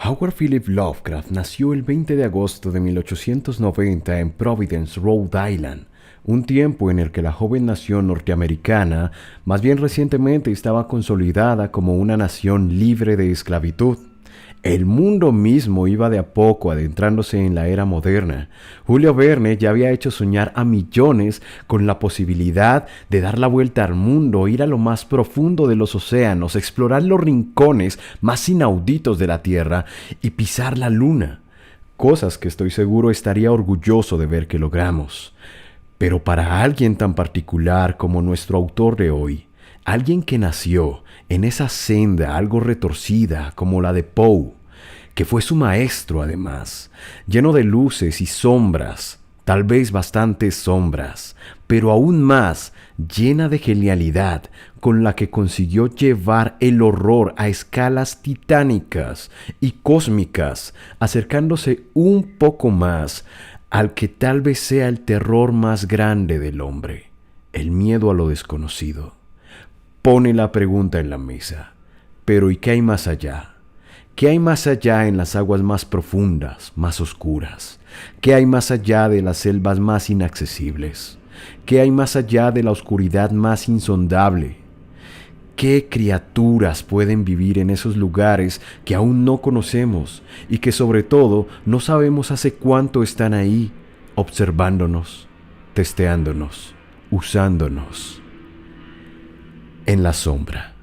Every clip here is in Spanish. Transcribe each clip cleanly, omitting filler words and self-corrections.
Howard Philip Lovecraft nació el 20 de agosto de 1890 en Providence, Rhode Island, un tiempo en el que la joven nación norteamericana más bien recientemente estaba consolidada como una nación libre de esclavitud. El mundo mismo iba de a poco adentrándose en la era moderna. Julio Verne ya había hecho soñar a millones con la posibilidad de dar la vuelta al mundo, ir a lo más profundo de los océanos, explorar los rincones más inauditos de la Tierra y pisar la Luna. Cosas que estoy seguro estaría orgulloso de ver que logramos. Pero para alguien tan particular como nuestro autor de hoy, alguien que nació en esa senda algo retorcida como la de Poe, que fue su maestro además, lleno de luces y sombras, tal vez bastantes sombras, pero aún más llena de genialidad con la que consiguió llevar el horror a escalas titánicas y cósmicas, acercándose un poco más al que tal vez sea el terror más grande del hombre, el miedo a lo desconocido. Pone la pregunta en la mesa, pero ¿y qué hay más allá? ¿Qué hay más allá en las aguas más profundas, más oscuras? ¿Qué hay más allá de las selvas más inaccesibles? ¿Qué hay más allá de la oscuridad más insondable? ¿Qué criaturas pueden vivir en esos lugares que aún no conocemos y que sobre todo no sabemos hace cuánto están ahí, observándonos, testeándonos, usándonos? En la sombra,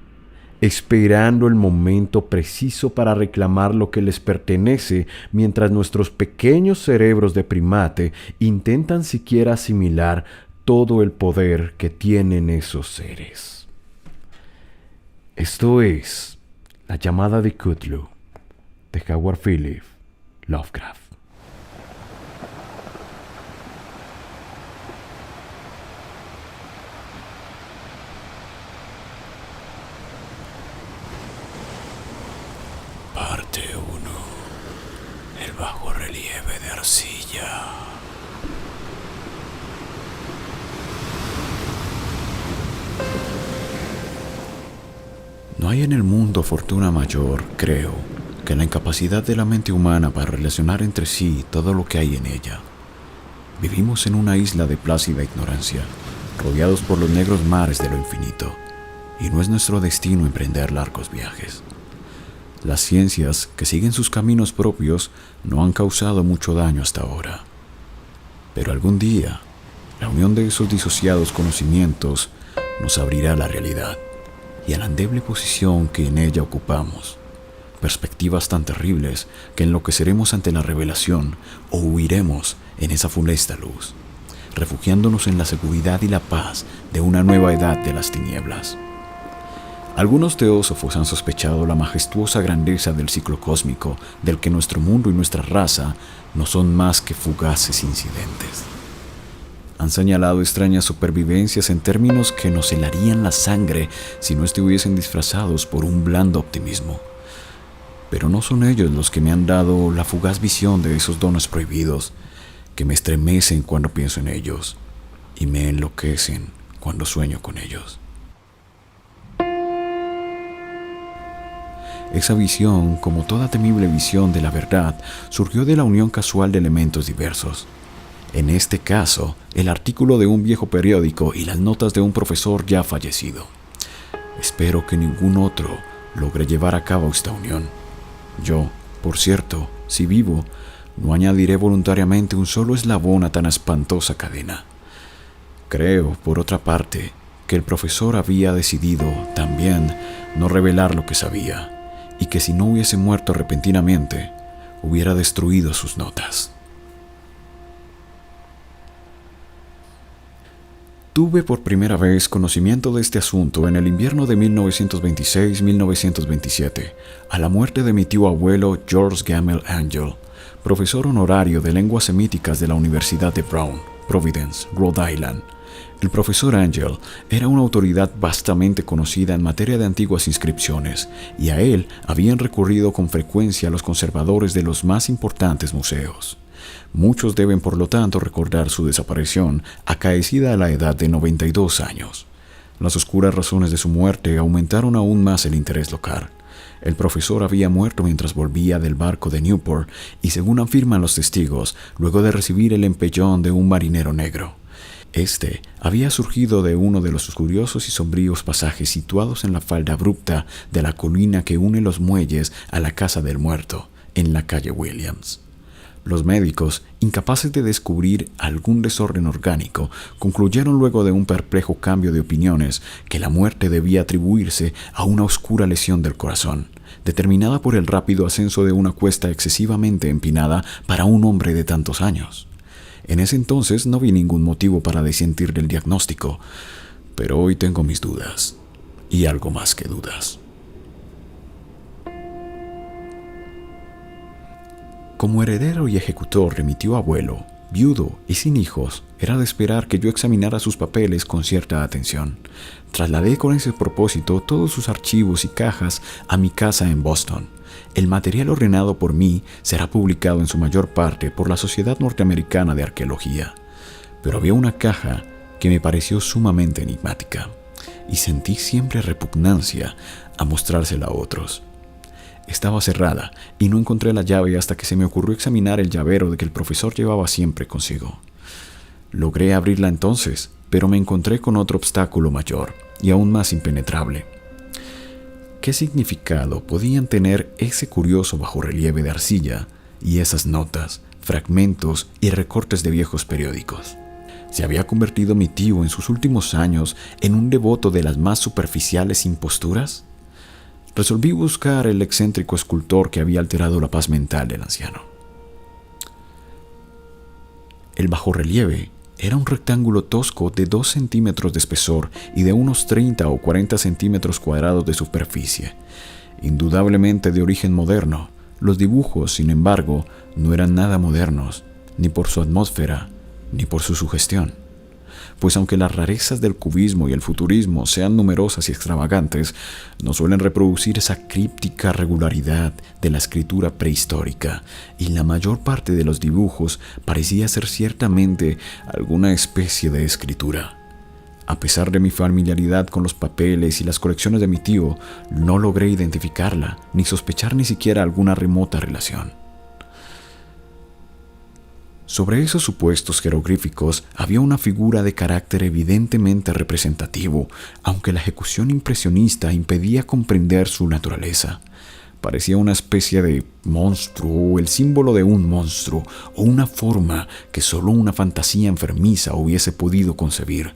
esperando el momento preciso para reclamar lo que les pertenece, mientras nuestros pequeños cerebros de primate intentan siquiera asimilar todo el poder que tienen esos seres. Esto es La llamada de Cthulhu, de Howard Philip Lovecraft. Parte 1. El bajo relieve de arcilla. No hay en el mundo fortuna mayor, creo, que la incapacidad de la mente humana para relacionar entre sí todo lo que hay en ella. Vivimos en una isla de plácida ignorancia, rodeados por los negros mares de lo infinito, y no es nuestro destino emprender largos viajes. Las ciencias, que siguen sus caminos propios, no han causado mucho daño hasta ahora. Pero algún día, la unión de esos disociados conocimientos nos abrirá la realidad y a la endeble posición que en ella ocupamos. Perspectivas tan terribles que enloqueceremos ante la revelación o huiremos en esa funesta luz, refugiándonos en la seguridad y la paz de una nueva edad de las tinieblas. Algunos teósofos han sospechado la majestuosa grandeza del ciclo cósmico, del que nuestro mundo y nuestra raza no son más que fugaces incidentes. Han señalado extrañas supervivencias en términos que nos helarían la sangre si no estuviesen disfrazados por un blando optimismo. Pero no son ellos los que me han dado la fugaz visión de esos dones prohibidos, que me estremecen cuando pienso en ellos y me enloquecen cuando sueño con ellos. Esa visión, como toda temible visión de la verdad, surgió de la unión casual de elementos diversos. En este caso, el artículo de un viejo periódico y las notas de un profesor ya fallecido. Espero que ningún otro logre llevar a cabo esta unión. Yo, por cierto, si vivo, no añadiré voluntariamente un solo eslabón a tan espantosa cadena. Creo, por otra parte, que el profesor había decidido, también, no revelar lo que sabía, y que si no hubiese muerto repentinamente, hubiera destruido sus notas. Tuve por primera vez conocimiento de este asunto en el invierno de 1926-1927, a la muerte de mi tío abuelo George Gamel Angell, profesor honorario de lenguas semíticas de la Universidad de Brown, Providence, Rhode Island. El profesor Angell era una autoridad vastamente conocida en materia de antiguas inscripciones, y a él habían recurrido con frecuencia los conservadores de los más importantes museos. Muchos deben, por lo tanto, recordar su desaparición, acaecida a la edad de 92 años. Las oscuras razones de su muerte aumentaron aún más el interés local. El profesor había muerto mientras volvía del barco de Newport y, según afirman los testigos, luego de recibir el empellón de un marinero negro. Este había surgido de uno de los curiosos y sombríos pasajes situados en la falda abrupta de la colina que une los muelles a la casa del muerto, en la calle Williams. Los médicos, incapaces de descubrir algún desorden orgánico, concluyeron luego de un perplejo cambio de opiniones que la muerte debía atribuirse a una oscura lesión del corazón, determinada por el rápido ascenso de una cuesta excesivamente empinada para un hombre de tantos años. En ese entonces no vi ningún motivo para disentir del diagnóstico, pero hoy tengo mis dudas, y algo más que dudas. Como heredero y ejecutor de mi tío abuelo, viudo y sin hijos, era de esperar que yo examinara sus papeles con cierta atención. Trasladé con ese propósito todos sus archivos y cajas a mi casa en Boston. El material ordenado por mí será publicado en su mayor parte por la Sociedad Norteamericana de Arqueología. Pero había una caja que me pareció sumamente enigmática y sentí siempre repugnancia a mostrársela a otros. Estaba cerrada y no encontré la llave hasta que se me ocurrió examinar el llavero de que el profesor llevaba siempre consigo. Logré abrirla entonces, pero me encontré con otro obstáculo mayor y aún más impenetrable. ¿Qué significado podían tener ese curioso bajorrelieve de arcilla y esas notas, fragmentos y recortes de viejos periódicos? ¿Se había convertido mi tío en sus últimos años en un devoto de las más superficiales imposturas? Resolví buscar el excéntrico escultor que había alterado la paz mental del anciano. El bajorrelieve era un rectángulo tosco de 2 centímetros de espesor y de unos 30 o 40 centímetros cuadrados de superficie. Indudablemente de origen moderno, los dibujos, sin embargo, no eran nada modernos, ni por su atmósfera, ni por su sugestión. Pues aunque las rarezas del cubismo y el futurismo sean numerosas y extravagantes, no suelen reproducir esa críptica regularidad de la escritura prehistórica, y la mayor parte de los dibujos parecía ser ciertamente alguna especie de escritura. A pesar de mi familiaridad con los papeles y las colecciones de mi tío, no logré identificarla, ni sospechar ni siquiera alguna remota relación. Sobre esos supuestos jeroglíficos había una figura de carácter evidentemente representativo, aunque la ejecución impresionista impedía comprender su naturaleza. Parecía una especie de monstruo, o el símbolo de un monstruo, o una forma que solo una fantasía enfermiza hubiese podido concebir.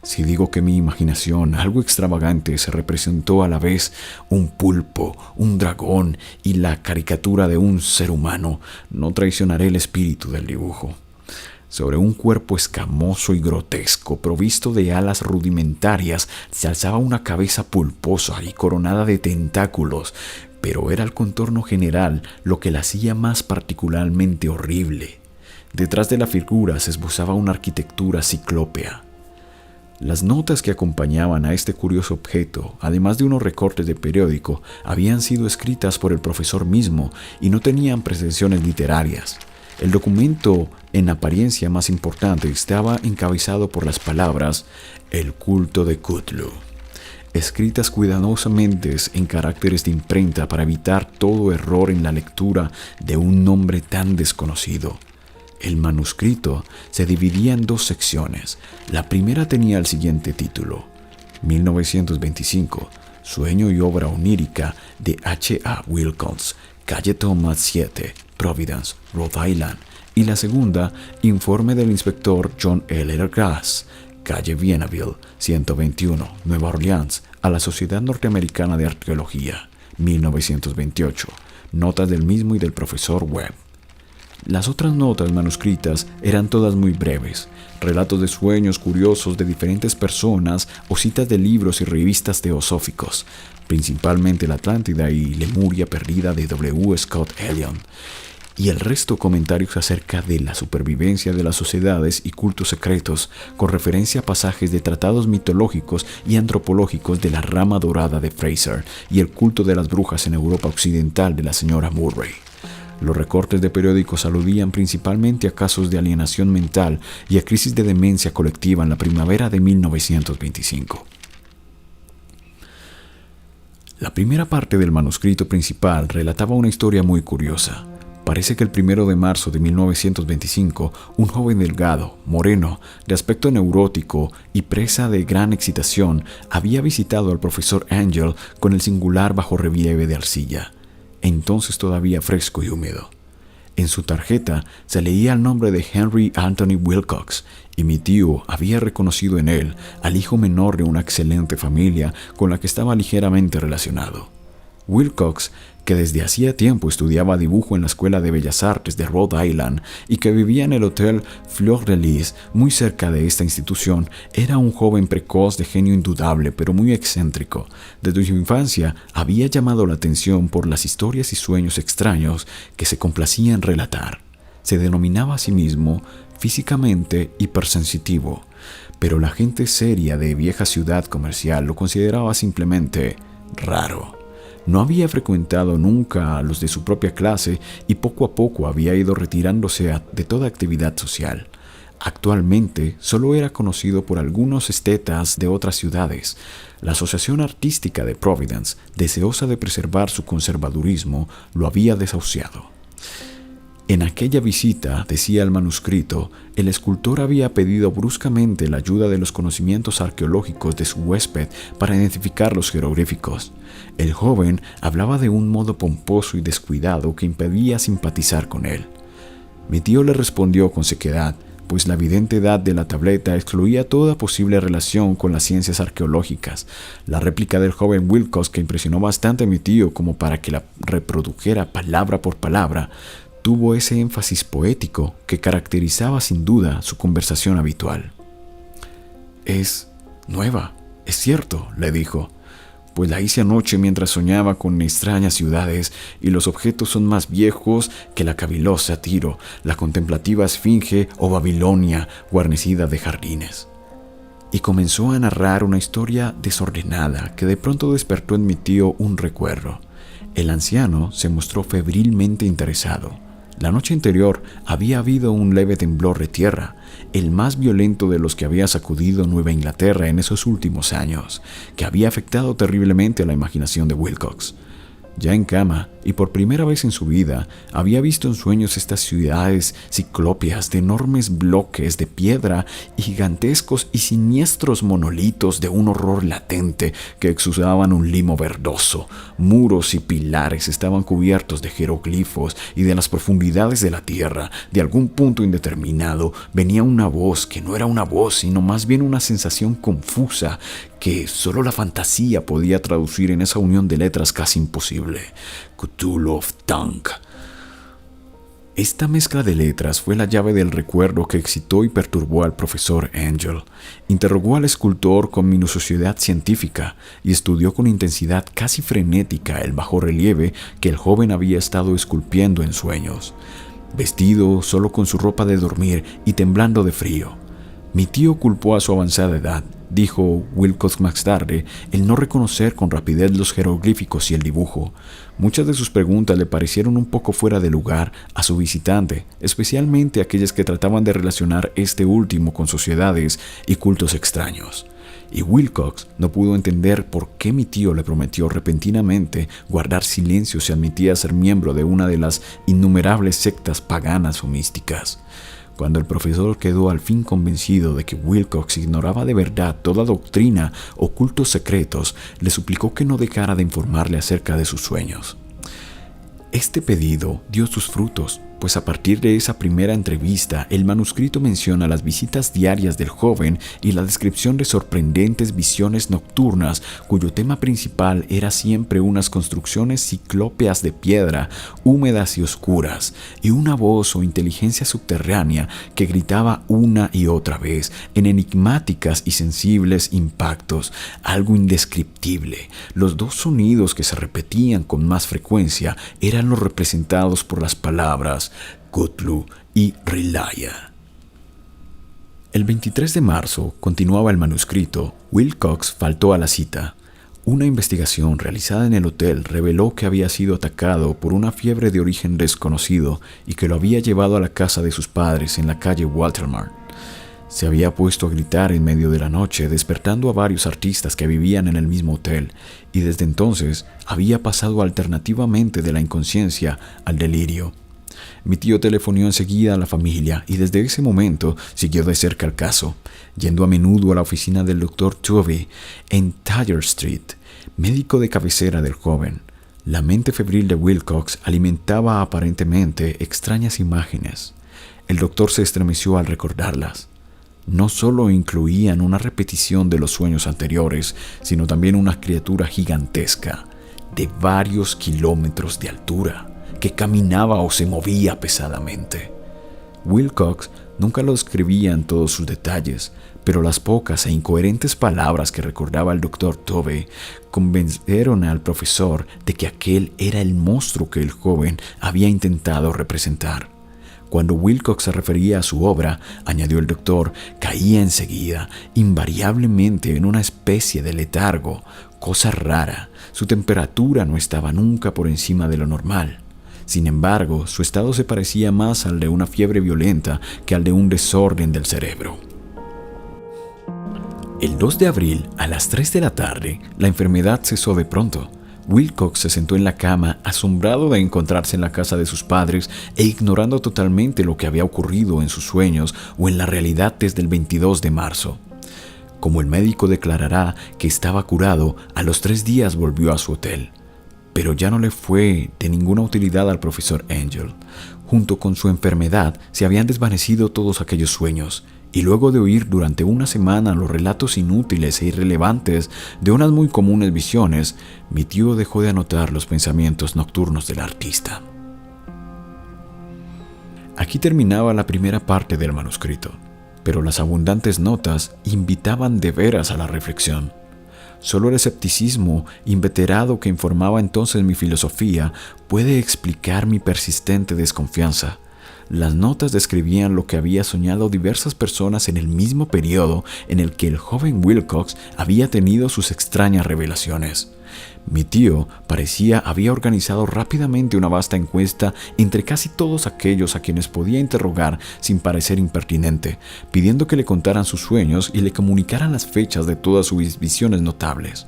Si digo que mi imaginación, algo extravagante, se representó a la vez un pulpo, un dragón y la caricatura de un ser humano, no traicionaré el espíritu del dibujo. Sobre un cuerpo escamoso y grotesco, provisto de alas rudimentarias, se alzaba una cabeza pulposa y coronada de tentáculos, pero era el contorno general lo que la hacía más particularmente horrible. Detrás de la figura se esbozaba una arquitectura ciclópea. Las notas que acompañaban a este curioso objeto, además de unos recortes de periódico, habían sido escritas por el profesor mismo y no tenían pretensiones literarias. El documento, en apariencia más importante, estaba encabezado por las palabras «El culto de Cthulhu», escritas cuidadosamente en caracteres de imprenta para evitar todo error en la lectura de un nombre tan desconocido. El manuscrito se dividía en 2 secciones. La primera tenía el siguiente título: 1925, Sueño y obra onírica de H.A. Wilcox, calle Thomas 7, Providence, Rhode Island. Y la segunda, Informe del inspector John L. Grass, calle Vienaville, 121, Nueva Orleans, a la Sociedad Norteamericana de Arqueología, 1928. Notas del mismo y del profesor Webb. Las otras notas manuscritas eran todas muy breves, relatos de sueños curiosos de diferentes personas o citas de libros y revistas teosóficos, principalmente la Atlántida y Lemuria perdida de W. Scott Elion, y el resto comentarios acerca de la supervivencia de las sociedades y cultos secretos, con referencia a pasajes de tratados mitológicos y antropológicos de la rama dorada de Fraser y el culto de las brujas en Europa occidental de la señora Murray. Los recortes de periódicos aludían principalmente a casos de alienación mental y a crisis de demencia colectiva en la primavera de 1925. La primera parte del manuscrito principal relataba una historia muy curiosa. Parece que el 1 de marzo de 1925, un joven delgado, moreno, de aspecto neurótico y presa de gran excitación, había visitado al profesor Angel con el singular bajorrelieve de arcilla, entonces todavía fresco y húmedo. En su tarjeta se leía el nombre de Henry Anthony Wilcox, y mi tío había reconocido en él al hijo menor de una excelente familia con la que estaba ligeramente relacionado. Wilcox, que desde hacía tiempo estudiaba dibujo en la Escuela de Bellas Artes de Rhode Island y que vivía en el Hotel Fleur de Lis, muy cerca de esta institución, era un joven precoz de genio indudable, pero muy excéntrico. Desde su infancia había llamado la atención por las historias y sueños extraños que se complacía en relatar. Se denominaba a sí mismo físicamente hipersensitivo, pero la gente seria de vieja ciudad comercial lo consideraba simplemente raro. No había frecuentado nunca a los de su propia clase y poco a poco había ido retirándose de toda actividad social. Actualmente solo era conocido por algunos estetas de otras ciudades. La Asociación Artística de Providence, deseosa de preservar su conservadurismo, lo había desahuciado. En aquella visita, decía el manuscrito, el escultor había pedido bruscamente la ayuda de los conocimientos arqueológicos de su huésped para identificar los jeroglíficos. El joven hablaba de un modo pomposo y descuidado que impedía simpatizar con él. Mi tío le respondió con sequedad, pues la evidente edad de la tableta excluía toda posible relación con las ciencias arqueológicas. La réplica del joven Wilcox, que impresionó bastante a mi tío como para que la reprodujera palabra por palabra, tuvo ese énfasis poético que caracterizaba sin duda su conversación habitual. «Es nueva, es cierto», le dijo, «pues la hice anoche mientras soñaba con extrañas ciudades y los objetos son más viejos que la cavilosa Tiro, la contemplativa Esfinge o Babilonia guarnecida de jardines». Y comenzó a narrar una historia desordenada que de pronto despertó en mi tío un recuerdo. El anciano se mostró febrilmente interesado. La noche anterior había habido un leve temblor de tierra, el más violento de los que había sacudido Nueva Inglaterra en esos últimos años, que había afectado terriblemente a la imaginación de Wilcox. Ya en cama, y por primera vez en su vida, había visto en sueños estas ciudades ciclópeas de enormes bloques de piedra y gigantescos y siniestros monolitos de un horror latente que exudaban un limo verdoso. Muros y pilares estaban cubiertos de jeroglifos y de las profundidades de la tierra, de algún punto indeterminado, venía una voz que no era una voz, sino más bien una sensación confusa que solo la fantasía podía traducir en esa unión de letras casi imposible. Cthulhu of Tank. Esta mezcla de letras fue la llave del recuerdo que excitó y perturbó al profesor Angel. Interrogó al escultor con minuciosidad científica y estudió con intensidad casi frenética el bajorrelieve que el joven había estado esculpiendo en sueños. Vestido solo con su ropa de dormir y temblando de frío, mi tío culpó a su avanzada edad, dijo Wilcox más tarde, el no reconocer con rapidez los jeroglíficos y el dibujo. Muchas de sus preguntas le parecieron un poco fuera de lugar a su visitante, especialmente aquellas que trataban de relacionar este último con sociedades y cultos extraños. Y Wilcox no pudo entender por qué mi tío le prometió repentinamente guardar silencio si admitía ser miembro de una de las innumerables sectas paganas o místicas. Cuando el profesor quedó al fin convencido de que Wilcox ignoraba de verdad toda doctrina o cultos secretos, le suplicó que no dejara de informarle acerca de sus sueños. Este pedido dio sus frutos, pues a partir de esa primera entrevista, el manuscrito menciona las visitas diarias del joven y la descripción de sorprendentes visiones nocturnas, cuyo tema principal era siempre unas construcciones ciclópeas de piedra, húmedas y oscuras, y una voz o inteligencia subterránea que gritaba una y otra vez, en enigmáticas y sensibles impactos, algo indescriptible. Los dos sonidos que se repetían con más frecuencia eran los representados por las palabras Cthulhu y Relaya. El 23 de marzo, continuaba el manuscrito, Wilcox faltó a la cita. Una investigación realizada en el hotel reveló que había sido atacado por una fiebre de origen desconocido y que lo había llevado a la casa de sus padres en la calle Waltermart. Se había puesto a gritar en medio de la noche, despertando a varios artistas que vivían en el mismo hotel, y desde entonces había pasado alternativamente de la inconsciencia al delirio. Mi tío telefonió enseguida a la familia y desde ese momento siguió de cerca el caso, yendo a menudo a la oficina del Dr. Tovey en Tyler Street, médico de cabecera del joven. La mente febril de Wilcox alimentaba aparentemente extrañas imágenes. El doctor se estremeció al recordarlas. No solo incluían una repetición de los sueños anteriores, sino también una criatura gigantesca, de varios kilómetros de altura, que caminaba o se movía pesadamente. Wilcox nunca lo describía en todos sus detalles, pero las pocas e incoherentes palabras que recordaba el Dr. Tovey convencieron al profesor de que aquel era el monstruo que el joven había intentado representar. Cuando Wilcox se refería a su obra, añadió el doctor, caía enseguida, invariablemente en una especie de letargo, cosa rara. Su temperatura no estaba nunca por encima de lo normal. Sin embargo, su estado se parecía más al de una fiebre violenta que al de un desorden del cerebro. El 2 de abril, a las 3 de la tarde, la enfermedad cesó de pronto. Wilcox se sentó en la cama, asombrado de encontrarse en la casa de sus padres e ignorando totalmente lo que había ocurrido en sus sueños o en la realidad desde el 22 de marzo. Como el médico declarará que estaba curado, a los 3 días volvió a su hotel. Pero ya no le fue de ninguna utilidad al profesor Angel. Junto con su enfermedad se habían desvanecido todos aquellos sueños, y luego de oír durante una semana los relatos inútiles e irrelevantes de unas muy comunes visiones, mi tío dejó de anotar los pensamientos nocturnos del artista. Aquí terminaba la primera parte del manuscrito, pero las abundantes notas invitaban de veras a la reflexión. Solo el escepticismo inveterado que informaba entonces mi filosofía puede explicar mi persistente desconfianza. Las notas describían lo que había soñado diversas personas en el mismo periodo en el que el joven Wilcox había tenido sus extrañas revelaciones. Mi tío parecía había organizado rápidamente una vasta encuesta entre casi todos aquellos a quienes podía interrogar sin parecer impertinente, pidiendo que le contaran sus sueños y le comunicaran las fechas de todas sus visiones notables.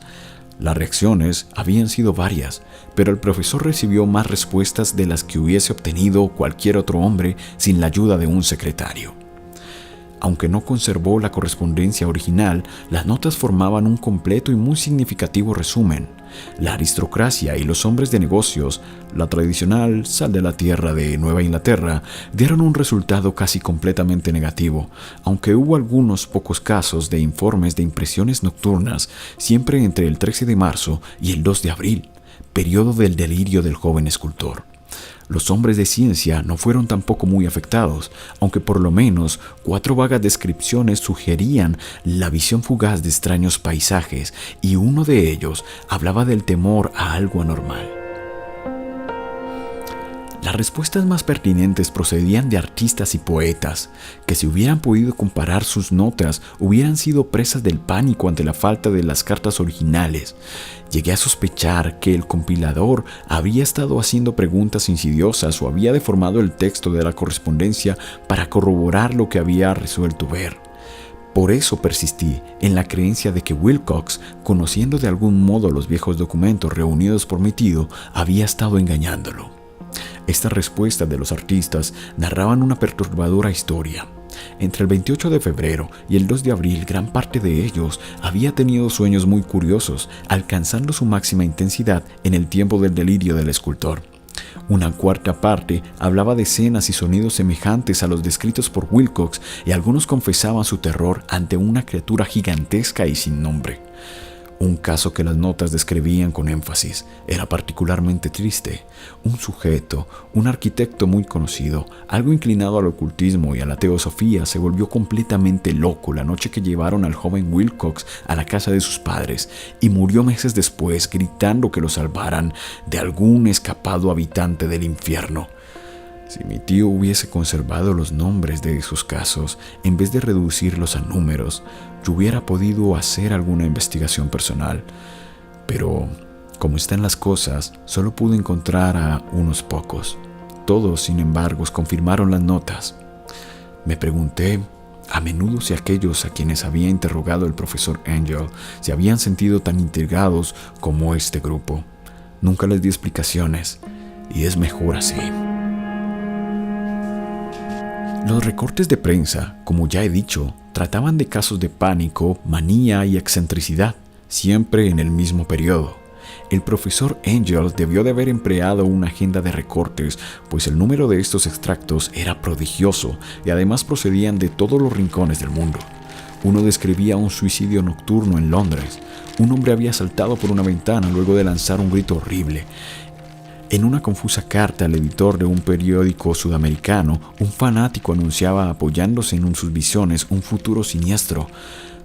Las reacciones habían sido varias, pero el profesor recibió más respuestas de las que hubiese obtenido cualquier otro hombre sin la ayuda de un secretario. Aunque no conservó la correspondencia original, las notas formaban un completo y muy significativo resumen. La aristocracia y los hombres de negocios, la tradicional sal de la tierra de Nueva Inglaterra, dieron un resultado casi completamente negativo, aunque hubo algunos pocos casos de informes de impresiones nocturnas, siempre entre el 13 de marzo y el 2 de abril, periodo del delirio del joven escultor. Los hombres de ciencia no fueron tampoco muy afectados, aunque por lo menos 4 vagas descripciones sugerían la visión fugaz de extraños paisajes, y uno de ellos hablaba del temor a algo anormal. Las respuestas más pertinentes procedían de artistas y poetas, que si hubieran podido comparar sus notas hubieran sido presas del pánico ante la falta de las cartas originales. Llegué a sospechar que el compilador había estado haciendo preguntas insidiosas o había deformado el texto de la correspondencia para corroborar lo que había resuelto ver. Por eso persistí en la creencia de que Wilcox, conociendo de algún modo los viejos documentos reunidos por mi tío, había estado engañándolo. Estas respuestas de los artistas narraban una perturbadora historia. Entre el 28 de febrero y el 2 de abril, gran parte de ellos había tenido sueños muy curiosos, alcanzando su máxima intensidad en el tiempo del delirio del escultor. Una cuarta parte hablaba de escenas y sonidos semejantes a los descritos por Wilcox, y algunos confesaban su terror ante una criatura gigantesca y sin nombre. Un caso que las notas describían con énfasis era particularmente triste. Un sujeto, un arquitecto muy conocido, algo inclinado al ocultismo y a la teosofía, se volvió completamente loco la noche que llevaron al joven Wilcox a la casa de sus padres y murió meses después gritando que lo salvaran de algún escapado habitante del infierno. Si mi tío hubiese conservado los nombres de esos casos, en vez de reducirlos a números, yo hubiera podido hacer alguna investigación personal. Pero, como están las cosas, solo pude encontrar a unos pocos. Todos, sin embargo, confirmaron las notas. Me pregunté A menudo si aquellos a quienes había interrogado el profesor Angel se habían sentido tan intrigados como este grupo. Nunca les di explicaciones, y es mejor así. Los recortes de prensa, como ya he dicho, trataban de casos de pánico, manía y excentricidad, siempre en el mismo periodo. El profesor Angel debió de haber empleado una agenda de recortes, pues el número de estos extractos era prodigioso y además procedían de todos los rincones del mundo. Uno describía un suicidio nocturno en Londres. Un hombre había saltado por una ventana luego de lanzar un grito horrible. En una confusa carta al editor de un periódico sudamericano, un fanático anunciaba, apoyándose en sus visiones, un futuro siniestro.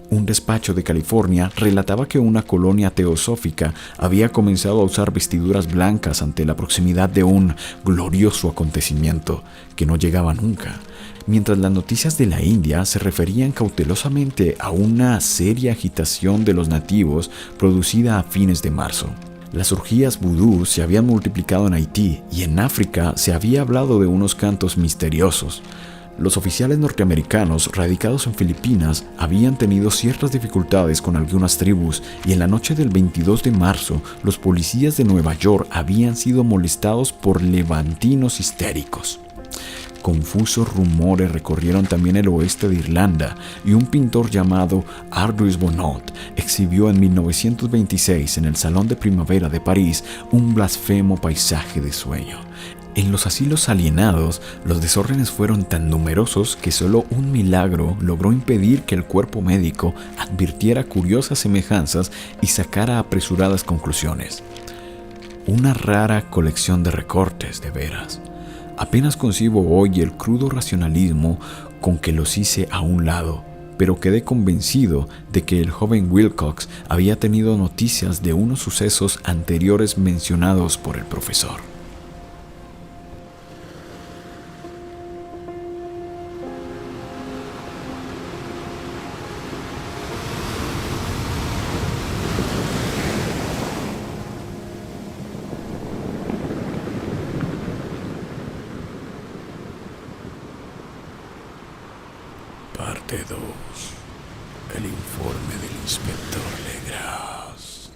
Un despacho de California relataba que una colonia teosófica había comenzado a usar vestiduras blancas ante la proximidad de un glorioso acontecimiento que no llegaba nunca, mientras las noticias de la India se referían cautelosamente a una seria agitación de los nativos producida a fines de marzo. Las orgías vudú se habían multiplicado en Haití y en África se había hablado de unos cantos misteriosos. Los oficiales norteamericanos radicados en Filipinas habían tenido ciertas dificultades con algunas tribus y en la noche del 22 de marzo los policías de Nueva York habían sido molestados por levantinos histéricos. Confusos rumores recorrieron también el oeste de Irlanda y un pintor llamado Arduis Bonnot exhibió en 1926 en el Salón de Primavera de París un blasfemo paisaje de sueño. En los asilos alienados, los desórdenes fueron tan numerosos que solo un milagro logró impedir que el cuerpo médico advirtiera curiosas semejanzas y sacara apresuradas conclusiones. Una rara colección de recortes, de veras. Apenas concibo hoy el crudo racionalismo con que los hice a un lado, pero quedé convencido de que el joven Wilcox había tenido noticias de unos sucesos anteriores mencionados por el profesor. Parte 2. El informe del inspector Legras.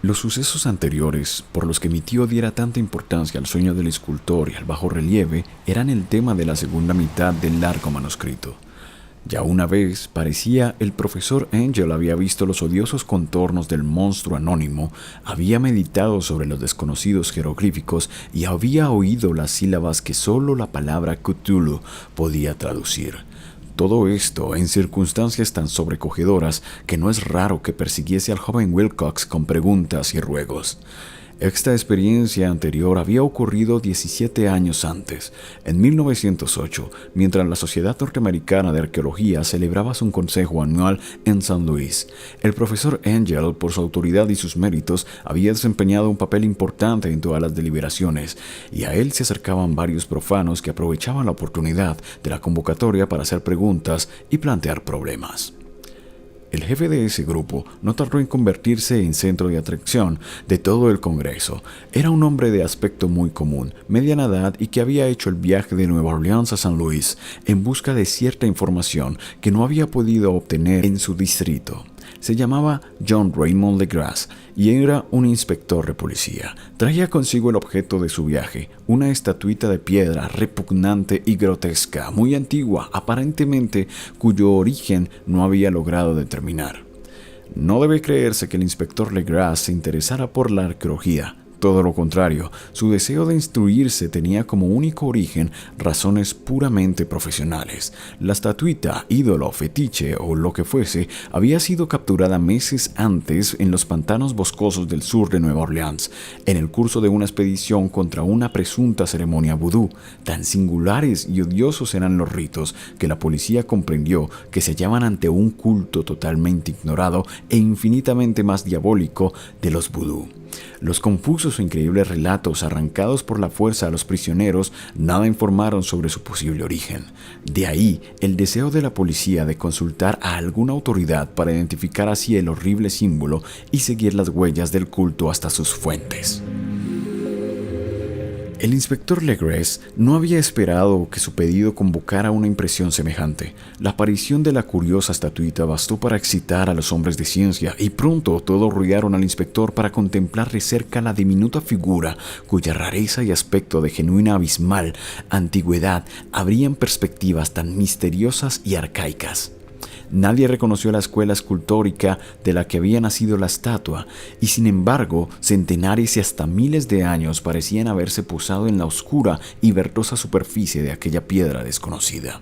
Los sucesos anteriores, por los que mi tío diera tanta importancia al sueño del escultor y al bajo relieve, eran el tema de la segunda mitad del largo manuscrito. Ya una vez, parecía, el profesor Angel había visto los odiosos contornos del monstruo anónimo, había meditado sobre los desconocidos jeroglíficos y había oído las sílabas que solo la palabra Cthulhu podía traducir. Todo esto en circunstancias tan sobrecogedoras que no es raro que persiguiese al joven Wilcox con preguntas y ruegos. Esta experiencia anterior había ocurrido 17 años antes, en 1908, mientras la Sociedad Norteamericana de Arqueología celebraba su consejo anual en San Luis. El profesor Angel, por su autoridad y sus méritos, había desempeñado un papel importante en todas las deliberaciones, y a él se acercaban varios profanos que aprovechaban la oportunidad de la convocatoria para hacer preguntas y plantear problemas. El jefe de ese grupo no tardó en convertirse en centro de atracción de todo el Congreso. Era un hombre de aspecto muy común, mediana edad y que había hecho el viaje de Nueva Orleans a San Luis en busca de cierta información que no había podido obtener en su distrito. Se llamaba John Raymond Legras y era un inspector de policía. Traía consigo el objeto de su viaje, una estatuita de piedra repugnante y grotesca, muy antigua, aparentemente, cuyo origen no había logrado determinar. No debe creerse que el inspector Legras se interesara por la arqueología. Todo lo contrario, su deseo de instruirse tenía como único origen razones puramente profesionales. La estatuita, ídolo, fetiche o lo que fuese, había sido capturada meses antes en los pantanos boscosos del sur de Nueva Orleans, en el curso de una expedición contra una presunta ceremonia vudú. Tan singulares y odiosos eran los ritos que la policía comprendió que se hallaban ante un culto totalmente ignorado e infinitamente más diabólico de los vudú. Los confusos e increíbles relatos arrancados por la fuerza a los prisioneros nada informaron sobre su posible origen. De ahí el deseo de la policía de consultar a alguna autoridad para identificar así el horrible símbolo y seguir las huellas del culto hasta sus fuentes. El inspector Legres no había esperado que su pedido convocara una impresión semejante. La aparición de la curiosa estatuita bastó para excitar a los hombres de ciencia y pronto todos rodearon al inspector para contemplar de cerca la diminuta figura cuya rareza y aspecto de genuina abismal antigüedad abrían perspectivas tan misteriosas y arcaicas. Nadie reconoció la escuela escultórica de la que había nacido la estatua, y sin embargo, centenares y hasta miles de años parecían haberse posado en la oscura y verdosa superficie de aquella piedra desconocida.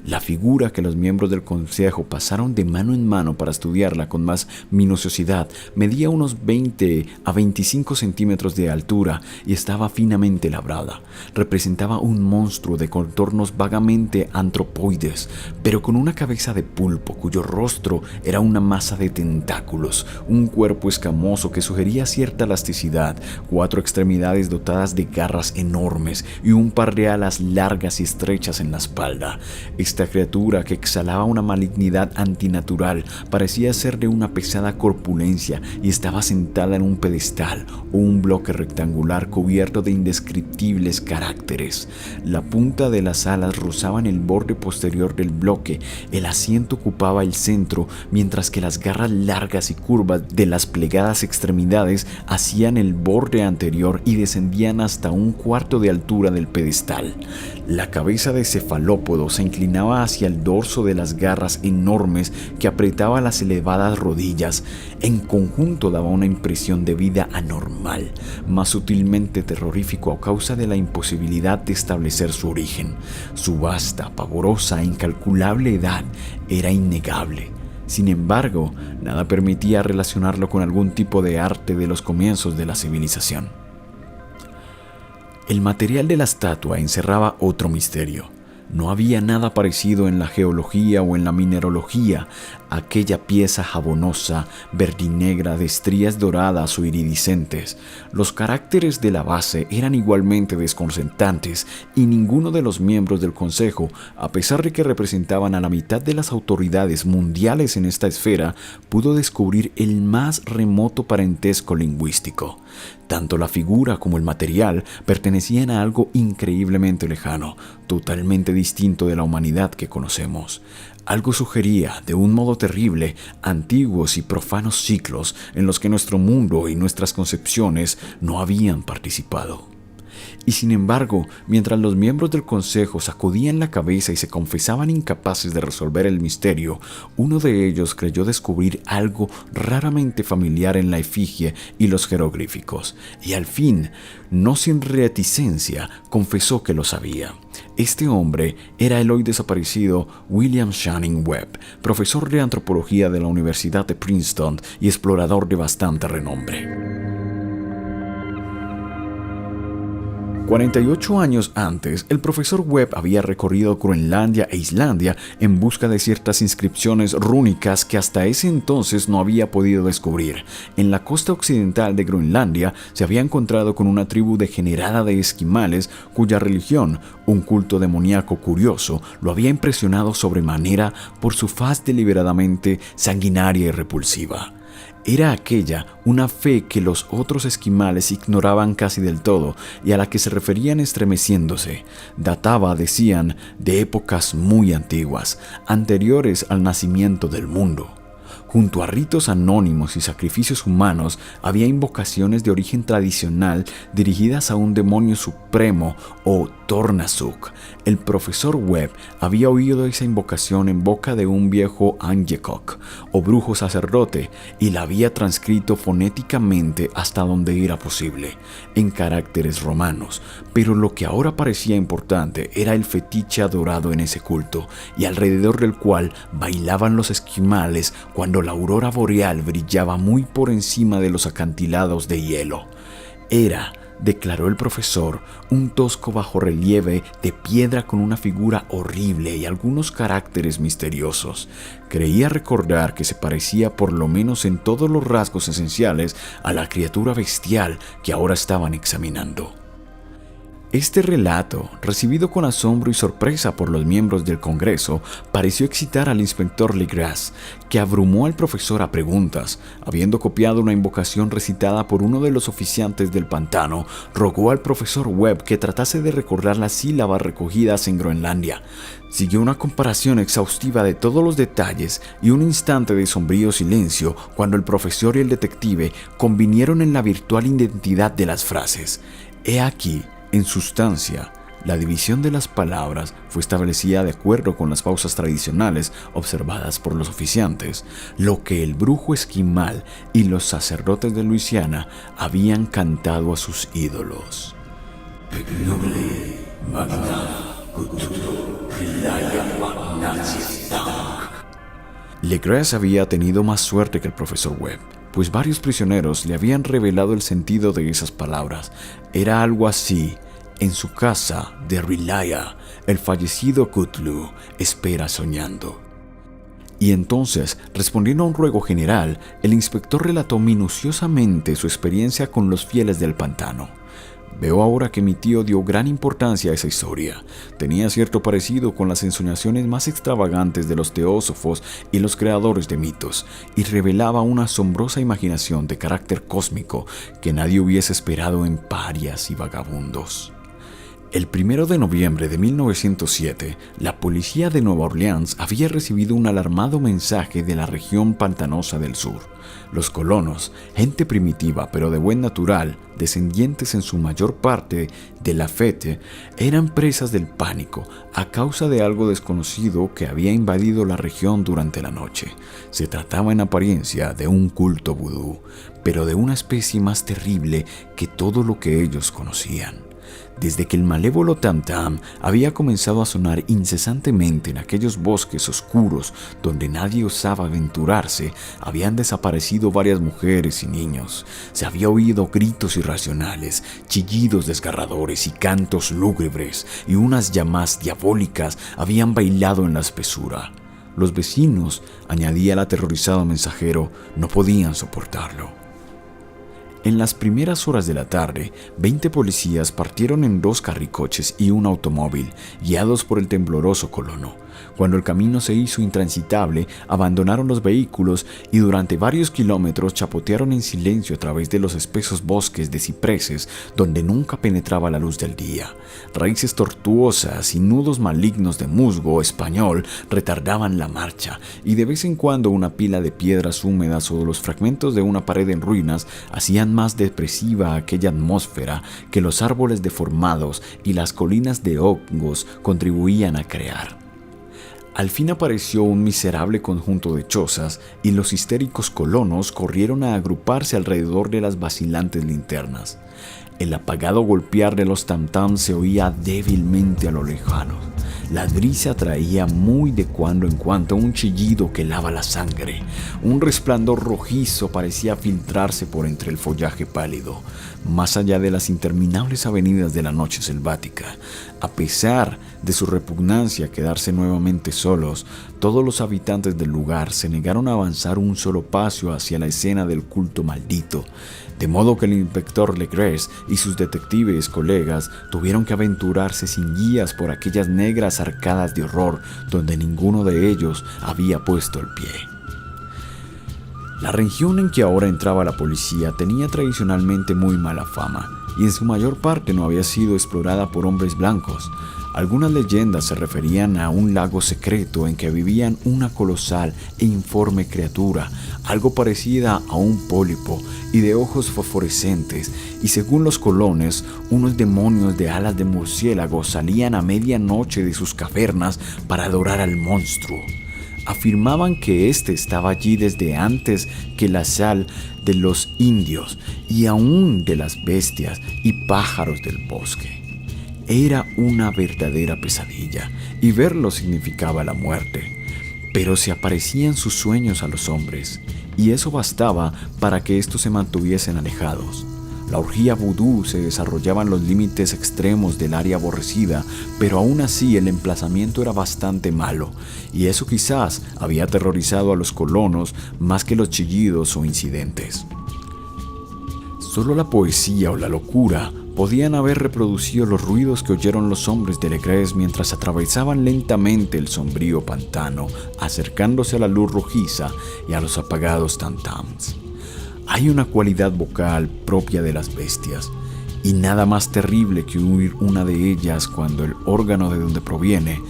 La figura que los miembros del consejo pasaron de mano en mano para estudiarla con más minuciosidad medía unos 20 a 25 centímetros de altura y estaba finamente labrada. Representaba un monstruo de contornos vagamente antropoides, pero con una cabeza de pulpo cuyo rostro era una masa de tentáculos, un cuerpo escamoso que sugería cierta elasticidad, 4 extremidades dotadas de garras enormes y un par de alas largas y estrechas en la espalda. Esta criatura, que exhalaba una malignidad antinatural, parecía ser de una pesada corpulencia y estaba sentada en un pedestal o un bloque rectangular cubierto de indescriptibles caracteres. La punta de las alas rozaba en el borde posterior del bloque, el asiento ocupaba el centro, mientras que las garras largas y curvas de las plegadas extremidades hacían el borde anterior y descendían hasta un cuarto de altura del pedestal. La cabeza de cefalópodo se inclinaba hacia el dorso de las garras enormes que apretaba las elevadas rodillas. En conjunto daba una impresión de vida anormal, más sutilmente terrorífico a causa de la imposibilidad de establecer su origen. Su vasta, pavorosa e incalculable edad era innegable. Sin embargo, nada permitía relacionarlo con algún tipo de arte de los comienzos de la civilización. El material de la estatua encerraba otro misterio. No había nada parecido en la geología o en la mineralogía a aquella pieza jabonosa, verdinegra, de estrías doradas o iridiscentes. Los caracteres de la base eran igualmente desconcertantes y ninguno de los miembros del consejo, a pesar de que representaban a la mitad de las autoridades mundiales en esta esfera, pudo descubrir el más remoto parentesco lingüístico. Tanto la figura como el material pertenecían a algo increíblemente lejano, totalmente distinto de la humanidad que conocemos. Algo sugería, de un modo terrible, antiguos y profanos ciclos en los que nuestro mundo y nuestras concepciones no habían participado. Y sin embargo, mientras los miembros del consejo sacudían la cabeza y se confesaban incapaces de resolver el misterio, uno de ellos creyó descubrir algo raramente familiar en la efigie y los jeroglíficos, y al fin, no sin reticencia, confesó que lo sabía. Este hombre era el hoy desaparecido William Channing Webb, profesor de antropología de la Universidad de Princeton y explorador de bastante renombre. 48 años antes, el profesor Webb había recorrido Groenlandia e Islandia en busca de ciertas inscripciones rúnicas que hasta ese entonces no había podido descubrir. En la costa occidental de Groenlandia se había encontrado con una tribu degenerada de esquimales cuya religión, un culto demoníaco curioso, lo había impresionado sobremanera por su faz deliberadamente sanguinaria y repulsiva. Era aquella una fe que los otros esquimales ignoraban casi del todo y a la que se referían estremeciéndose. Databa, decían, de épocas muy antiguas, anteriores al nacimiento del mundo. Junto a ritos anónimos y sacrificios humanos había invocaciones de origen tradicional dirigidas a un demonio supremo o Tornasuk. El profesor Webb había oído esa invocación en boca de un viejo Angekok o brujo sacerdote y la había transcrito fonéticamente hasta donde era posible, en caracteres romanos. Pero lo que ahora parecía importante era el fetiche adorado en ese culto y alrededor del cual bailaban los esquimales cuando la aurora boreal brillaba muy por encima de los acantilados de hielo. Era, declaró el profesor, un tosco bajorrelieve de piedra con una figura horrible y algunos caracteres misteriosos. Creía recordar que se parecía por lo menos en todos los rasgos esenciales a la criatura bestial que ahora estaban examinando. Este relato, recibido con asombro y sorpresa por los miembros del Congreso, pareció excitar al inspector Legras, que abrumó al profesor a preguntas. Habiendo copiado una invocación recitada por uno de los oficiantes del pantano, rogó al profesor Webb que tratase de recordar las sílabas recogidas en Groenlandia. Siguió una comparación exhaustiva de todos los detalles y un instante de sombrío silencio cuando el profesor y el detective convinieron en la virtual identidad de las frases. He aquí, en sustancia, la división de las palabras fue establecida de acuerdo con las pausas tradicionales observadas por los oficiantes, lo que el brujo esquimal y los sacerdotes de Luisiana habían cantado a sus ídolos. Legras había tenido más suerte que el profesor Webb, pues varios prisioneros le habían revelado el sentido de esas palabras. Era algo así: en su casa de Rilaya, el fallecido Cthulhu espera soñando. Y entonces, respondiendo a un ruego general, el inspector relató minuciosamente su experiencia con los fieles del pantano. Veo ahora que mi tío dio gran importancia a esa historia. Tenía cierto parecido con las ensoñaciones más extravagantes de los teósofos y los creadores de mitos, y revelaba una asombrosa imaginación de carácter cósmico que nadie hubiese esperado en parias y vagabundos. El 1 de noviembre de 1907, la policía de Nueva Orleans había recibido un alarmado mensaje de la región pantanosa del sur. Los colonos, gente primitiva pero de buen natural, descendientes en su mayor parte de Lafayette, eran presas del pánico a causa de algo desconocido que había invadido la región durante la noche. Se trataba en apariencia de un culto vudú, pero de una especie más terrible que todo lo que ellos conocían. Desde que el malévolo tam-tam había comenzado a sonar incesantemente en aquellos bosques oscuros donde nadie osaba aventurarse, habían desaparecido varias mujeres y niños. Se había oído gritos irracionales, chillidos desgarradores y cantos lúgubres, y unas llamas diabólicas habían bailado en la espesura. Los vecinos, añadía el aterrorizado mensajero, no podían soportarlo. En las primeras horas de la tarde, 20 policías partieron en 2 carricoches y un automóvil, guiados por el tembloroso colono. Cuando el camino se hizo intransitable, abandonaron los vehículos y durante varios kilómetros chapotearon en silencio a través de los espesos bosques de cipreses donde nunca penetraba la luz del día. Raíces tortuosas y nudos malignos de musgo español retardaban la marcha, y de vez en cuando una pila de piedras húmedas o los fragmentos de una pared en ruinas hacían más depresiva aquella atmósfera que los árboles deformados y las colinas de hongos contribuían a crear. Al fin apareció un miserable conjunto de chozas y los histéricos colonos corrieron a agruparse alrededor de las vacilantes linternas. El apagado golpear de los tam-tams se oía débilmente a lo lejano. La brisa traía muy de cuando en cuando un chillido que helaba la sangre. Un resplandor rojizo parecía filtrarse por entre el follaje pálido, más allá de las interminables avenidas de la noche selvática. A pesar de su repugnancia a quedarse nuevamente solos, todos los habitantes del lugar se negaron a avanzar un solo paso hacia la escena del culto maldito, de modo que el inspector Legras y sus detectives colegas tuvieron que aventurarse sin guías por aquellas negras arcadas de horror donde ninguno de ellos había puesto el pie. La región en que ahora entraba la policía tenía tradicionalmente muy mala fama y en su mayor parte no había sido explorada por hombres blancos. Algunas leyendas se referían a un lago secreto en que vivían una colosal e informe criatura, algo parecida a un pólipo y de ojos fosforescentes, y según los colonos, unos demonios de alas de murciélago salían a medianoche de sus cavernas para adorar al monstruo. Afirmaban que éste estaba allí desde antes que la sal de los indios y aún de las bestias y pájaros del bosque. Era una verdadera pesadilla, y verlo significaba la muerte. Pero se aparecían sus sueños a los hombres, y eso bastaba para que estos se mantuviesen alejados. La orgía vudú se desarrollaba en los límites extremos del área aborrecida, pero aún así el emplazamiento era bastante malo, y eso quizás había aterrorizado a los colonos más que los chillidos o incidentes. Solo la poesía o la locura podían haber reproducido los ruidos que oyeron los hombres de Legrés mientras atravesaban lentamente el sombrío pantano, acercándose a la luz rojiza y a los apagados tam-tams. Hay una cualidad vocal propia de las bestias, y nada más terrible que oír una de ellas cuando el órgano de donde proviene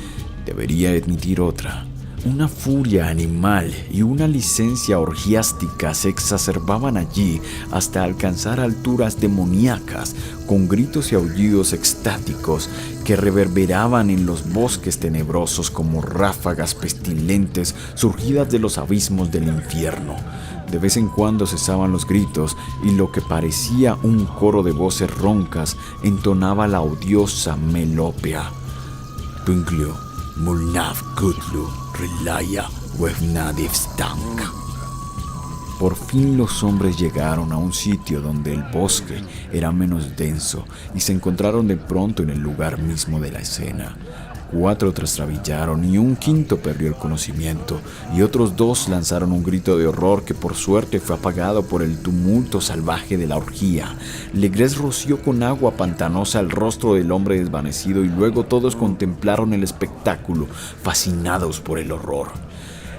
debería emitir otra. Una furia animal y una licencia orgiástica se exacerbaban allí hasta alcanzar alturas demoníacas, con gritos y aullidos extáticos que reverberaban en los bosques tenebrosos como ráfagas pestilentes surgidas de los abismos del infierno. De vez en cuando cesaban los gritos y lo que parecía un coro de voces roncas entonaba la odiosa melopea. Tunglio, Mulnav Kutlu, Relaya, Wevnadiv Stank. Por fin los hombres llegaron a un sitio donde el bosque era menos denso y se encontraron de pronto en el lugar mismo de la escena. 4 trastrabillaron y un quinto perdió el conocimiento, y otros 2 lanzaron un grito de horror que por suerte fue apagado por el tumulto salvaje de la orgía. Legrés roció con agua pantanosa el rostro del hombre desvanecido y luego todos contemplaron el espectáculo, fascinados por el horror.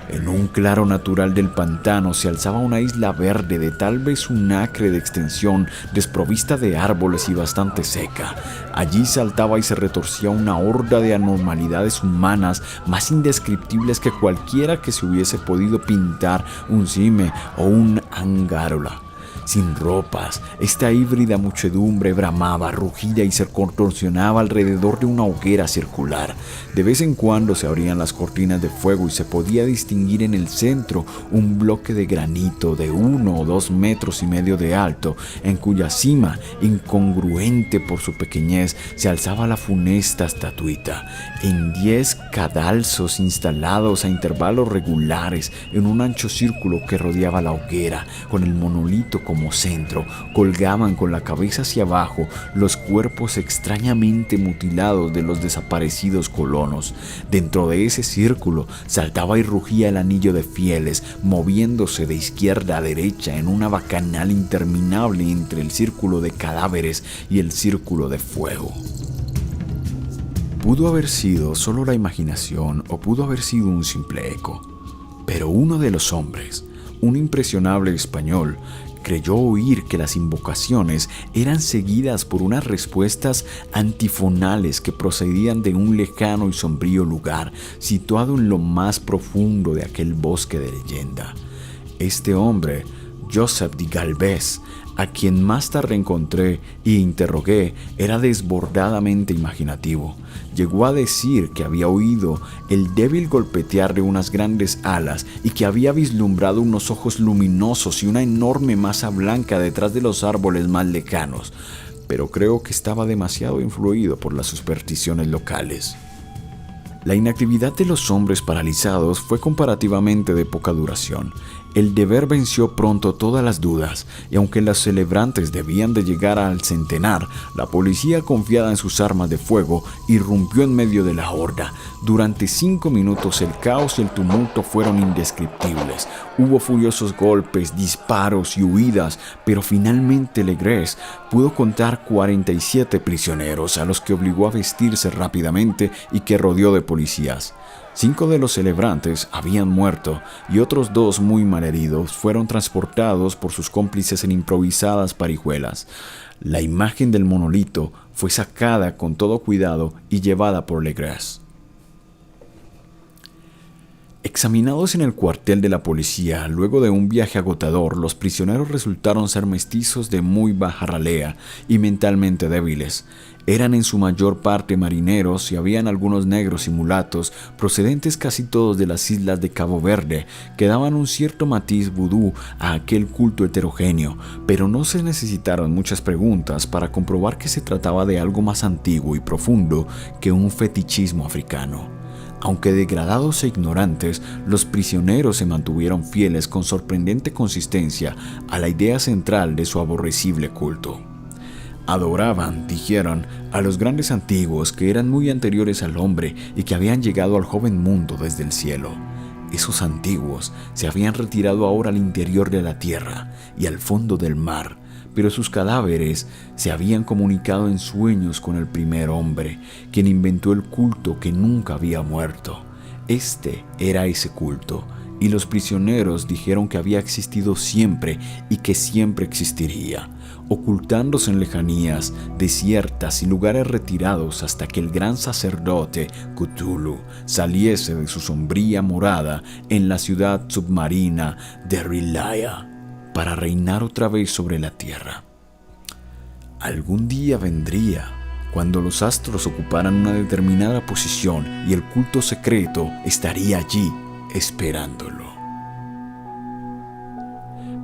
En un claro natural del pantano se alzaba una isla verde de tal vez un acre de extensión, desprovista de árboles y bastante seca. Allí saltaba y se retorcía una horda de anormalidades humanas más indescriptibles que cualquiera que se hubiese podido pintar un cime o un angárola. Sin ropas, esta híbrida muchedumbre bramaba, rugía y se contorsionaba alrededor de una hoguera circular. De vez en cuando se abrían las cortinas de fuego y se podía distinguir en el centro un bloque de granito de 1 o 2 metros y medio de alto, en cuya cima, incongruente por su pequeñez, se alzaba la funesta estatuita, en 10 cadalsos instalados a intervalos regulares en un ancho círculo que rodeaba la hoguera, con el monolito como centro. Colgaban con la cabeza hacia abajo los cuerpos extrañamente mutilados de los desaparecidos colonos. Dentro de ese círculo saltaba y rugía el anillo de fieles, moviéndose de izquierda a derecha en una bacanal interminable entre el círculo de cadáveres y el círculo de fuego. Pudo haber sido solo la imaginación o pudo haber sido un simple eco, pero uno de los hombres, un impresionable español, creyó oír que las invocaciones eran seguidas por unas respuestas antifonales que procedían de un lejano y sombrío lugar situado en lo más profundo de aquel bosque de leyenda. Este hombre, Joseph de Galvez, a quien más tarde encontré y interrogué, era desbordadamente imaginativo. Llegó a decir que había oído el débil golpetear de unas grandes alas y que había vislumbrado unos ojos luminosos y una enorme masa blanca detrás de los árboles más lejanos, pero creo que estaba demasiado influido por las supersticiones locales. La inactividad de los hombres paralizados fue comparativamente de poca duración. El deber venció pronto todas las dudas, y aunque los celebrantes debían de llegar al centenar, la policía, confiada en sus armas de fuego, irrumpió en medio de la horda. Durante 5 minutos el caos y el tumulto fueron indescriptibles. Hubo furiosos golpes, disparos y huidas, pero finalmente Legrés pudo contar 47 prisioneros, a los que obligó a vestirse rápidamente y que rodeó de policías. 5 de los celebrantes habían muerto y otros 2 muy malheridos fueron transportados por sus cómplices en improvisadas parihuelas. La imagen del monolito fue sacada con todo cuidado y llevada por Legrés. Examinados en el cuartel de la policía, luego de un viaje agotador, los prisioneros resultaron ser mestizos de muy baja ralea y mentalmente débiles. Eran en su mayor parte marineros y habían algunos negros y mulatos, procedentes casi todos de las islas de Cabo Verde, que daban un cierto matiz vudú a aquel culto heterogéneo, pero no se necesitaron muchas preguntas para comprobar que se trataba de algo más antiguo y profundo que un fetichismo africano. Aunque degradados e ignorantes, los prisioneros se mantuvieron fieles con sorprendente consistencia a la idea central de su aborrecible culto. Adoraban, dijeron, a los grandes antiguos que eran muy anteriores al hombre y que habían llegado al joven mundo desde el cielo. Esos antiguos se habían retirado ahora al interior de la tierra y al fondo del mar, pero sus cadáveres se habían comunicado en sueños con el primer hombre, quien inventó el culto que nunca había muerto. Este era ese culto, y los prisioneros dijeron que había existido siempre y que siempre existiría, ocultándose en lejanías desiertas y lugares retirados hasta que el gran sacerdote Cthulhu saliese de su sombría morada en la ciudad submarina de R'lyeh para reinar otra vez sobre la tierra. Algún día vendría cuando los astros ocuparan una determinada posición y el culto secreto estaría allí esperándolo.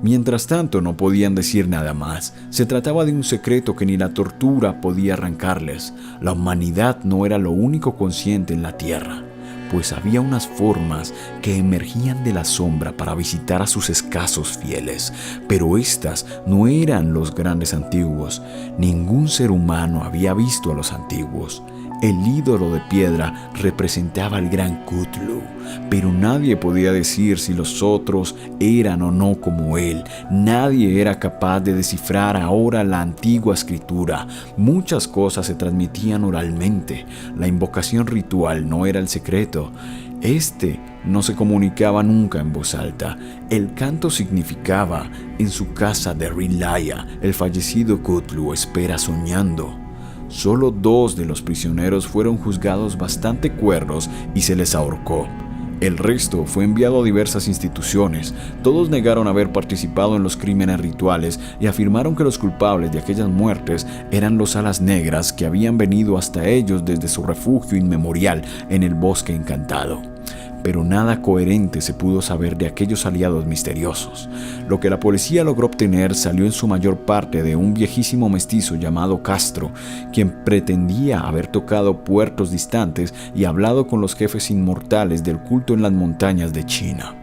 Mientras tanto, no podían decir nada más. Se trataba de un secreto que ni la tortura podía arrancarles. La humanidad no era lo único consciente en la tierra, pues había unas formas que emergían de la sombra para visitar a sus escasos fieles, pero estas no eran los grandes antiguos. Ningún ser humano había visto a los antiguos. El ídolo de piedra representaba al gran Cthulhu, pero nadie podía decir si los otros eran o no como él. Nadie era capaz de descifrar ahora la antigua escritura. Muchas cosas se transmitían oralmente. La invocación ritual no era el secreto. No se comunicaba nunca en voz alta. El canto significaba: en su casa de R'lyeh, el fallecido Cthulhu espera soñando. Solo 2 de los prisioneros fueron juzgados bastante cuerdos y se les ahorcó. El resto fue enviado a diversas instituciones. Todos negaron haber participado en los crímenes rituales y afirmaron que los culpables de aquellas muertes eran los alas negras que habían venido hasta ellos desde su refugio inmemorial en el bosque encantado. Pero nada coherente se pudo saber de aquellos aliados misteriosos. Lo que la policía logró obtener salió en su mayor parte de un viejísimo mestizo llamado Castro, quien pretendía haber tocado puertos distantes y hablado con los jefes inmortales del culto en las montañas de China.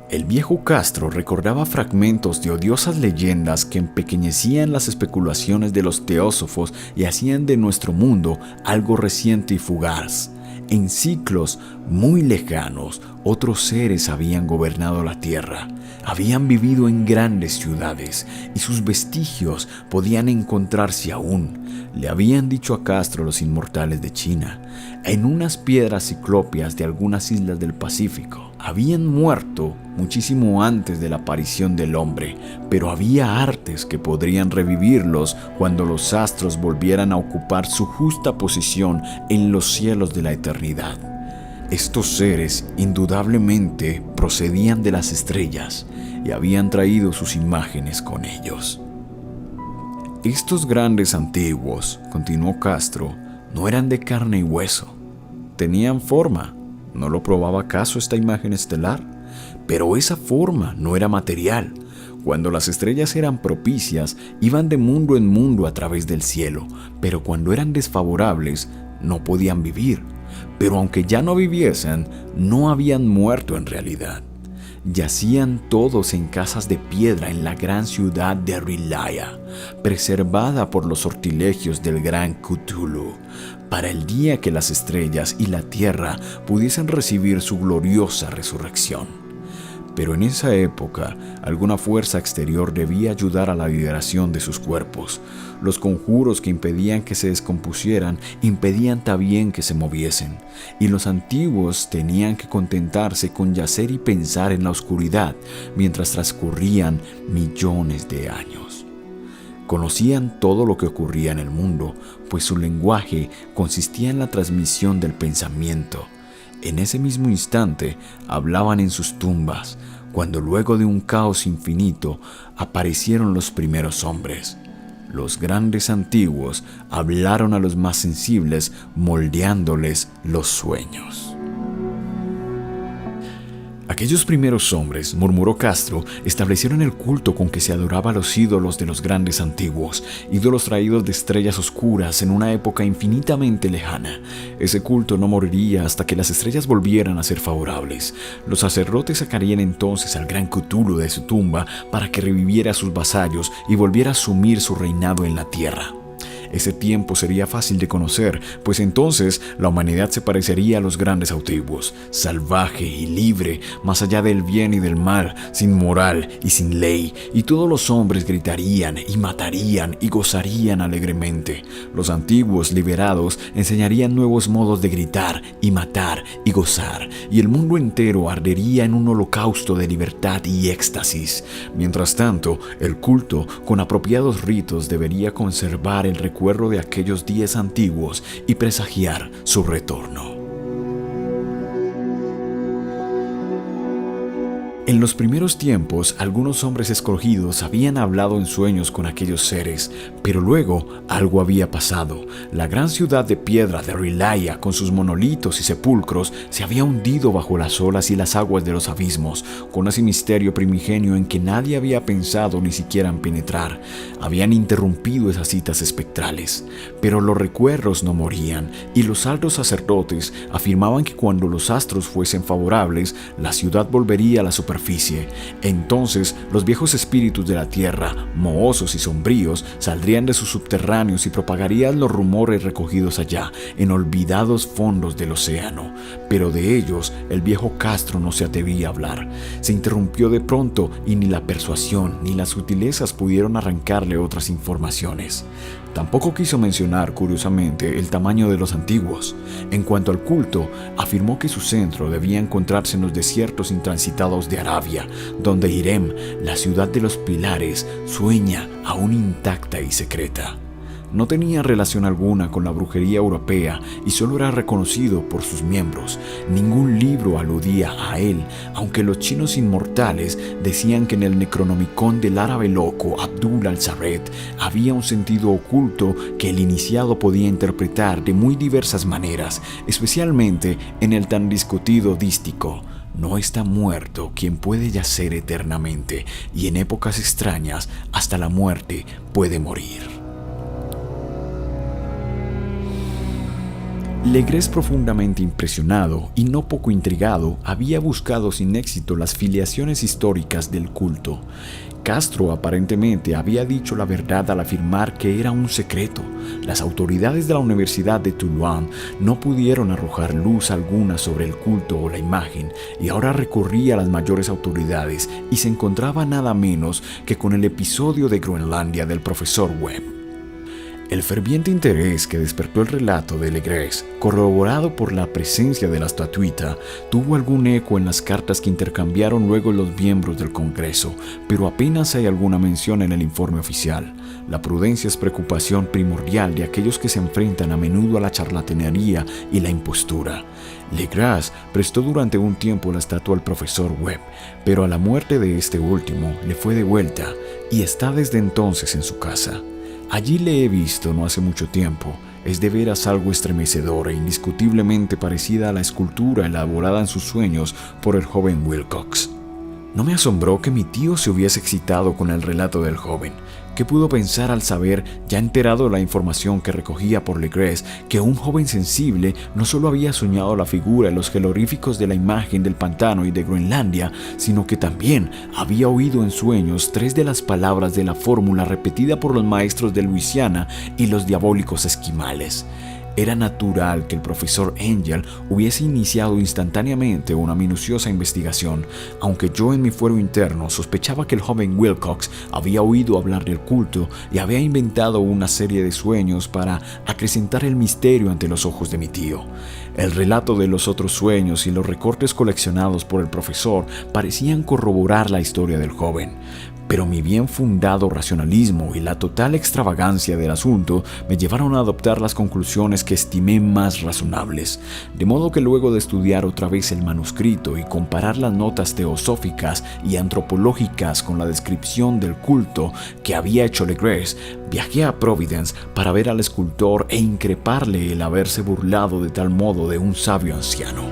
El viejo Castro recordaba fragmentos de odiosas leyendas que empequeñecían las especulaciones de los teósofos y hacían de nuestro mundo algo reciente y fugaz. En ciclos muy lejanos, otros seres habían gobernado la tierra, habían vivido en grandes ciudades y sus vestigios podían encontrarse aún. Le habían dicho a Castro los inmortales de China, en unas piedras ciclópeas de algunas islas del Pacífico. Habían muerto muchísimo antes de la aparición del hombre, pero había artes que podrían revivirlos cuando los astros volvieran a ocupar su justa posición en los cielos de la eternidad. Estos seres indudablemente procedían de las estrellas y habían traído sus imágenes con ellos. Estos grandes antiguos, continuó Castro, no eran de carne y hueso. Tenían forma. ¿No lo probaba acaso esta imagen estelar? Pero esa forma no era material. Cuando las estrellas eran propicias, iban de mundo en mundo a través del cielo, pero cuando eran desfavorables, no podían vivir. Pero aunque ya no viviesen, no habían muerto en realidad. Yacían todos en casas de piedra en la gran ciudad de R'lyeh, preservada por los sortilegios del gran Cthulhu, para el día que las estrellas y la tierra pudiesen recibir su gloriosa resurrección. Pero en esa época, alguna fuerza exterior debía ayudar a la liberación de sus cuerpos. Los conjuros que impedían que se descompusieran impedían también que se moviesen, y los antiguos tenían que contentarse con yacer y pensar en la oscuridad mientras transcurrían millones de años. Conocían todo lo que ocurría en el mundo, pues su lenguaje consistía en la transmisión del pensamiento. En ese mismo instante hablaban en sus tumbas, cuando luego de un caos infinito aparecieron los primeros hombres. Los grandes antiguos hablaron a los más sensibles, moldeándoles los sueños. Aquellos primeros hombres, murmuró Castro, establecieron el culto con que se adoraba a los ídolos de los grandes antiguos, ídolos traídos de estrellas oscuras en una época infinitamente lejana. Ese culto no moriría hasta que las estrellas volvieran a ser favorables. Los sacerdotes sacarían entonces al gran Cthulhu de su tumba para que reviviera a sus vasallos y volviera a asumir su reinado en la tierra. Ese tiempo sería fácil de conocer, pues entonces la humanidad se parecería a los grandes antiguos, salvaje y libre, más allá del bien y del mal, sin moral y sin ley, y todos los hombres gritarían y matarían y gozarían alegremente. Los antiguos liberados enseñarían nuevos modos de gritar y matar y gozar, y el mundo entero ardería en un holocausto de libertad y éxtasis. Mientras tanto, el culto, con apropiados ritos, debería conservar el recuerdo de aquellos días antiguos y presagiar su retorno. En los primeros tiempos, algunos hombres escogidos habían hablado en sueños con aquellos seres, pero luego algo había pasado. La gran ciudad de piedra de Rilaya, con sus monolitos y sepulcros, se había hundido bajo las olas y las aguas de los abismos, con ese misterio primigenio en que nadie había pensado ni siquiera en penetrar. Habían interrumpido esas citas espectrales, pero los recuerdos no morían, y los altos sacerdotes afirmaban que cuando los astros fuesen favorables, la ciudad volvería a la superficie. Entonces los viejos espíritus de la tierra, mohosos y sombríos, saldrían de sus subterráneos y propagarían los rumores recogidos allá, en olvidados fondos del océano. Pero de ellos el viejo Castro no se atrevía a hablar. Se interrumpió de pronto y ni la persuasión ni las sutilezas pudieron arrancarle otras informaciones. Tampoco quiso mencionar, curiosamente, el tamaño de los antiguos. En cuanto al culto, afirmó que su centro debía encontrarse en los desiertos intransitados de Arabia, donde Irem, la ciudad de los pilares, sueña aún intacta y secreta. No tenía relación alguna con la brujería europea y solo era reconocido por sus miembros. Ningún libro aludía a él, aunque los chinos inmortales decían que en el Necronomicon del árabe loco Abdul al-Sarret había un sentido oculto que el iniciado podía interpretar de muy diversas maneras, especialmente en el tan discutido dístico: no está muerto quien puede yacer eternamente, y en épocas extrañas hasta la muerte puede morir. Legres, profundamente impresionado y no poco intrigado, había buscado sin éxito las filiaciones históricas del culto. Castro aparentemente había dicho la verdad al afirmar que era un secreto. Las autoridades de la Universidad de Tuluán no pudieron arrojar luz alguna sobre el culto o la imagen, y ahora recurría a las mayores autoridades y se encontraba nada menos que con el episodio de Groenlandia del profesor Webb. El ferviente interés que despertó el relato de Legres, corroborado por la presencia de la estatuita, tuvo algún eco en las cartas que intercambiaron luego los miembros del Congreso, pero apenas hay alguna mención en el informe oficial. La prudencia es preocupación primordial de aquellos que se enfrentan a menudo a la charlatanería y la impostura. Legras prestó durante un tiempo la estatua al profesor Webb, pero a la muerte de este último le fue devuelta y está desde entonces en su casa. Allí le he visto no hace mucho tiempo. Es de veras algo estremecedora e indiscutiblemente parecida a la escultura elaborada en sus sueños por el joven Wilcox. No me asombró que mi tío se hubiese excitado con el relato del joven. ¿Qué pudo pensar al saber, ya enterado de la información que recogía por Legres, que un joven sensible no solo había soñado la figura y los jeroglíficos de la imagen del pantano y de Groenlandia, sino que también había oído en sueños 3 de las palabras de la fórmula repetida por los maestros de Luisiana y los diabólicos esquimales? Era natural que el profesor Angel hubiese iniciado instantáneamente una minuciosa investigación, aunque yo en mi fuero interno sospechaba que el joven Wilcox había oído hablar del culto y había inventado una serie de sueños para acrecentar el misterio ante los ojos de mi tío. El relato de los otros sueños y los recortes coleccionados por el profesor parecían corroborar la historia del joven. Pero mi bien fundado racionalismo y la total extravagancia del asunto me llevaron a adoptar las conclusiones que estimé más razonables, de modo que luego de estudiar otra vez el manuscrito y comparar las notas teosóficas y antropológicas con la descripción del culto que había hecho Legres, viajé a Providence para ver al escultor e increparle el haberse burlado de tal modo de un sabio anciano.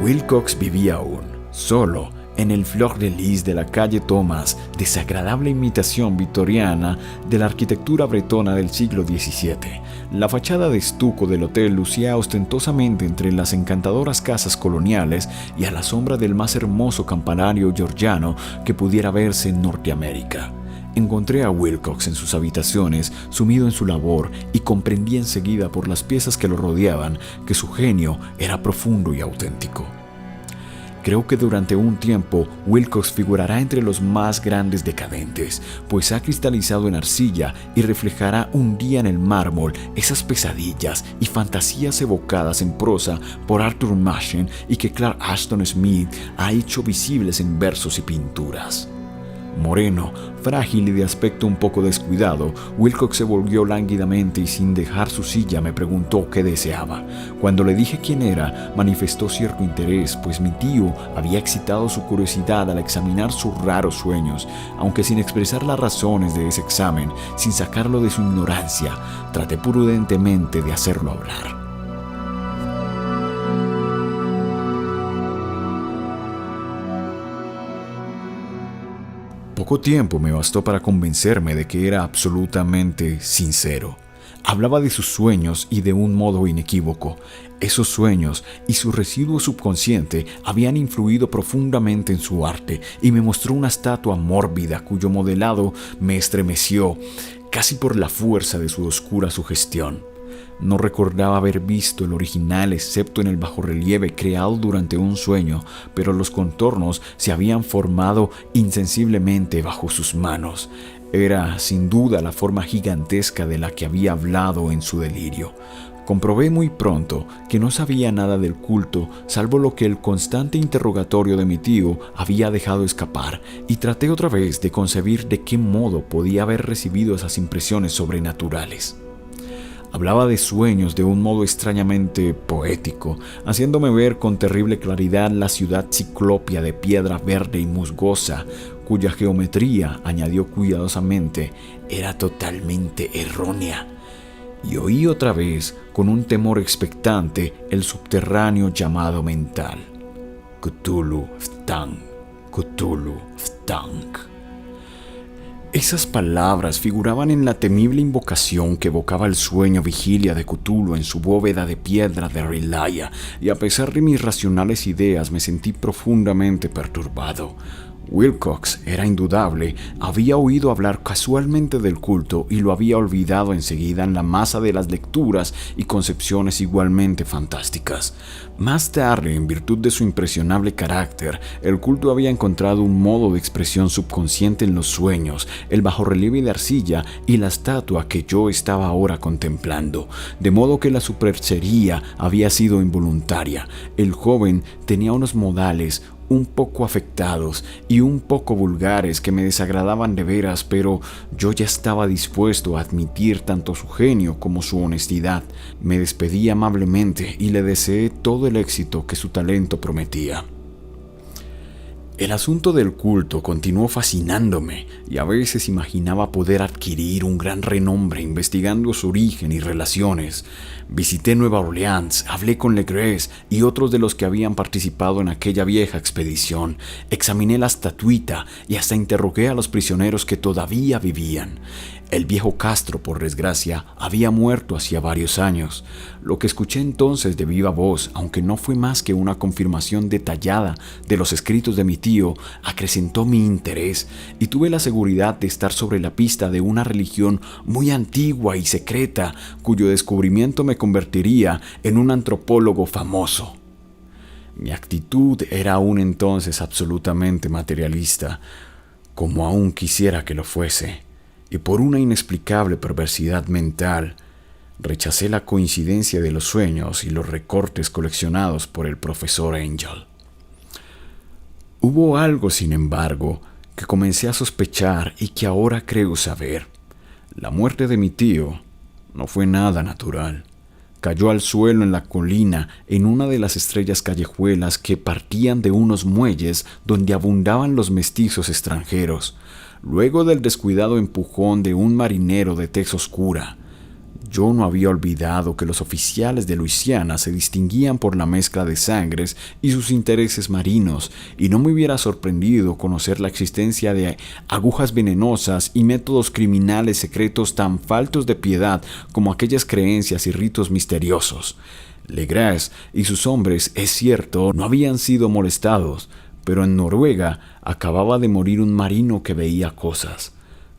Wilcox vivía aún, solo, en el Fleur de Lis de la calle Thomas, desagradable imitación victoriana de la arquitectura bretona del siglo XVII. La fachada de estuco del hotel lucía ostentosamente entre las encantadoras casas coloniales y a la sombra del más hermoso campanario georgiano que pudiera verse en Norteamérica. Encontré a Wilcox en sus habitaciones, sumido en su labor, y comprendí enseguida por las piezas que lo rodeaban que su genio era profundo y auténtico. Creo que durante un tiempo Wilcox figurará entre los más grandes decadentes, pues ha cristalizado en arcilla y reflejará un día en el mármol esas pesadillas y fantasías evocadas en prosa por Arthur Machen y que Clark Ashton Smith ha hecho visibles en versos y pinturas. Moreno, frágil y de aspecto un poco descuidado, Wilcox se volvió lánguidamente y sin dejar su silla me preguntó qué deseaba. Cuando le dije quién era, manifestó cierto interés, pues mi tío había excitado su curiosidad al examinar sus raros sueños, aunque sin expresar las razones de ese examen, sin sacarlo de su ignorancia, traté prudentemente de hacerlo hablar. Poco tiempo me bastó para convencerme de que era absolutamente sincero. Hablaba de sus sueños y de un modo inequívoco. Esos sueños y su residuo subconsciente habían influido profundamente en su arte y me mostró una estatua mórbida cuyo modelado me estremeció, casi por la fuerza de su oscura sugestión. No recordaba haber visto el original excepto en el bajorrelieve creado durante un sueño, pero los contornos se habían formado insensiblemente bajo sus manos. Era, sin duda, la forma gigantesca de la que había hablado en su delirio. Comprobé muy pronto que no sabía nada del culto, salvo lo que el constante interrogatorio de mi tío había dejado escapar, y traté otra vez de concebir de qué modo podía haber recibido esas impresiones sobrenaturales. Hablaba de sueños de un modo extrañamente poético, haciéndome ver con terrible claridad la ciudad ciclópea de piedra verde y musgosa, cuya geometría, añadió cuidadosamente, era totalmente errónea. Y oí otra vez, con un temor expectante, el subterráneo llamado mental. Cthulhu Ftang, Cthulhu Ftang. Esas palabras figuraban en la temible invocación que evocaba el sueño vigilia de Cthulhu en su bóveda de piedra de Rilaya, y a pesar de mis racionales ideas me sentí profundamente perturbado. Wilcox, era indudable, había oído hablar casualmente del culto y lo había olvidado enseguida en la masa de las lecturas y concepciones igualmente fantásticas. Más tarde, en virtud de su impresionable carácter, el culto había encontrado un modo de expresión subconsciente en los sueños, el bajorrelieve de arcilla y la estatua que yo estaba ahora contemplando, de modo que la superchería había sido involuntaria. El joven tenía unos modales un poco afectados y un poco vulgares que me desagradaban de veras, pero yo ya estaba dispuesto a admitir tanto su genio como su honestidad. Me despedí amablemente y le deseé todo el éxito que su talento prometía. El asunto del culto continuó fascinándome y a veces imaginaba poder adquirir un gran renombre investigando su origen y relaciones. Visité Nueva Orleans, hablé con Legres y otros de los que habían participado en aquella vieja expedición. Examiné la estatuita y hasta interrogué a los prisioneros que todavía vivían. El viejo Castro, por desgracia, había muerto hacía varios años. Lo que escuché entonces de viva voz, aunque no fue más que una confirmación detallada de los escritos de mi tío, acrecentó mi interés y tuve la seguridad de estar sobre la pista de una religión muy antigua y secreta, cuyo descubrimiento me convertiría en un antropólogo famoso. Mi actitud era aún entonces absolutamente materialista, como aún quisiera que lo fuese. Y por una inexplicable perversidad mental, rechacé la coincidencia de los sueños y los recortes coleccionados por el profesor Angel. Hubo algo, sin embargo, que comencé a sospechar y que ahora creo saber. La muerte de mi tío no fue nada natural. Cayó al suelo en la colina en una de las estrellas callejuelas que partían de unos muelles donde abundaban los mestizos extranjeros, luego del descuidado empujón de un marinero de tez oscura. Yo no había olvidado que los oficiales de Luisiana se distinguían por la mezcla de sangres y sus intereses marinos, y no me hubiera sorprendido conocer la existencia de agujas venenosas y métodos criminales secretos tan faltos de piedad como aquellas creencias y ritos misteriosos. Legras y sus hombres, es cierto, no habían sido molestados, pero en Noruega acababa de morir un marino que veía cosas.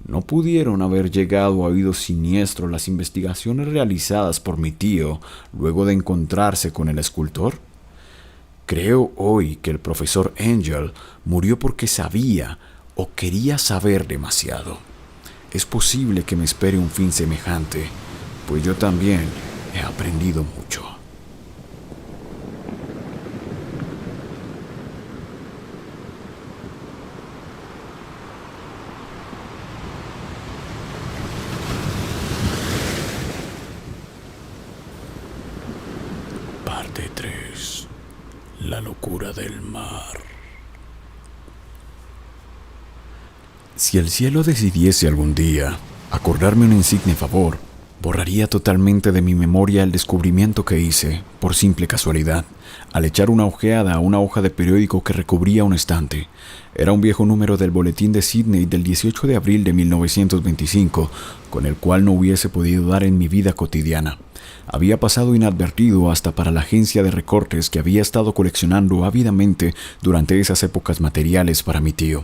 ¿No pudieron haber llegado a oídos siniestros las investigaciones realizadas por mi tío luego de encontrarse con el escultor? Creo hoy que el profesor Angel murió porque sabía o quería saber demasiado. Es posible que me espere un fin semejante, pues yo también he aprendido mucho. Parte 3. La locura del mar. Si el cielo decidiese algún día acordarme un insigne favor, borraría totalmente de mi memoria el descubrimiento que hice, por simple casualidad, al echar una ojeada a una hoja de periódico que recubría un estante. Era un viejo número del Boletín de Sydney del 18 de abril de 1925, con el cual no hubiese podido dar en mi vida cotidiana. Había pasado inadvertido hasta para la agencia de recortes que había estado coleccionando ávidamente durante esas épocas materiales para mi tío.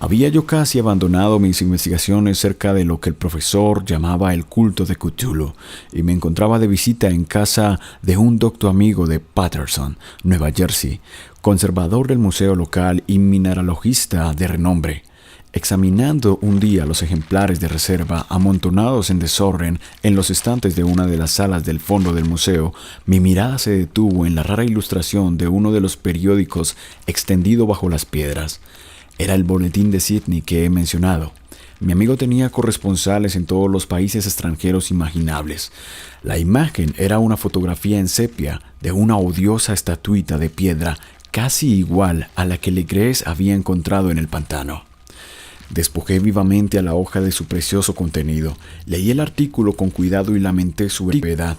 Había yo casi abandonado mis investigaciones cerca de lo que el profesor llamaba el culto de Cthulhu y me encontraba de visita en casa de un docto amigo de Paterson, Nueva Jersey, conservador del museo local y mineralogista de renombre. Examinando un día los ejemplares de reserva amontonados en desorden en los estantes de una de las salas del fondo del museo, mi mirada se detuvo en la rara ilustración de uno de los periódicos extendido bajo las piedras. Era el Boletín de Sydney que he mencionado. Mi amigo tenía corresponsales en todos los países extranjeros imaginables. La imagen era una fotografía en sepia de una odiosa estatuita de piedra casi igual a la que Legres había encontrado en el pantano. Despojé vivamente a la hoja de su precioso contenido, leí el artículo con cuidado y lamenté su brevedad.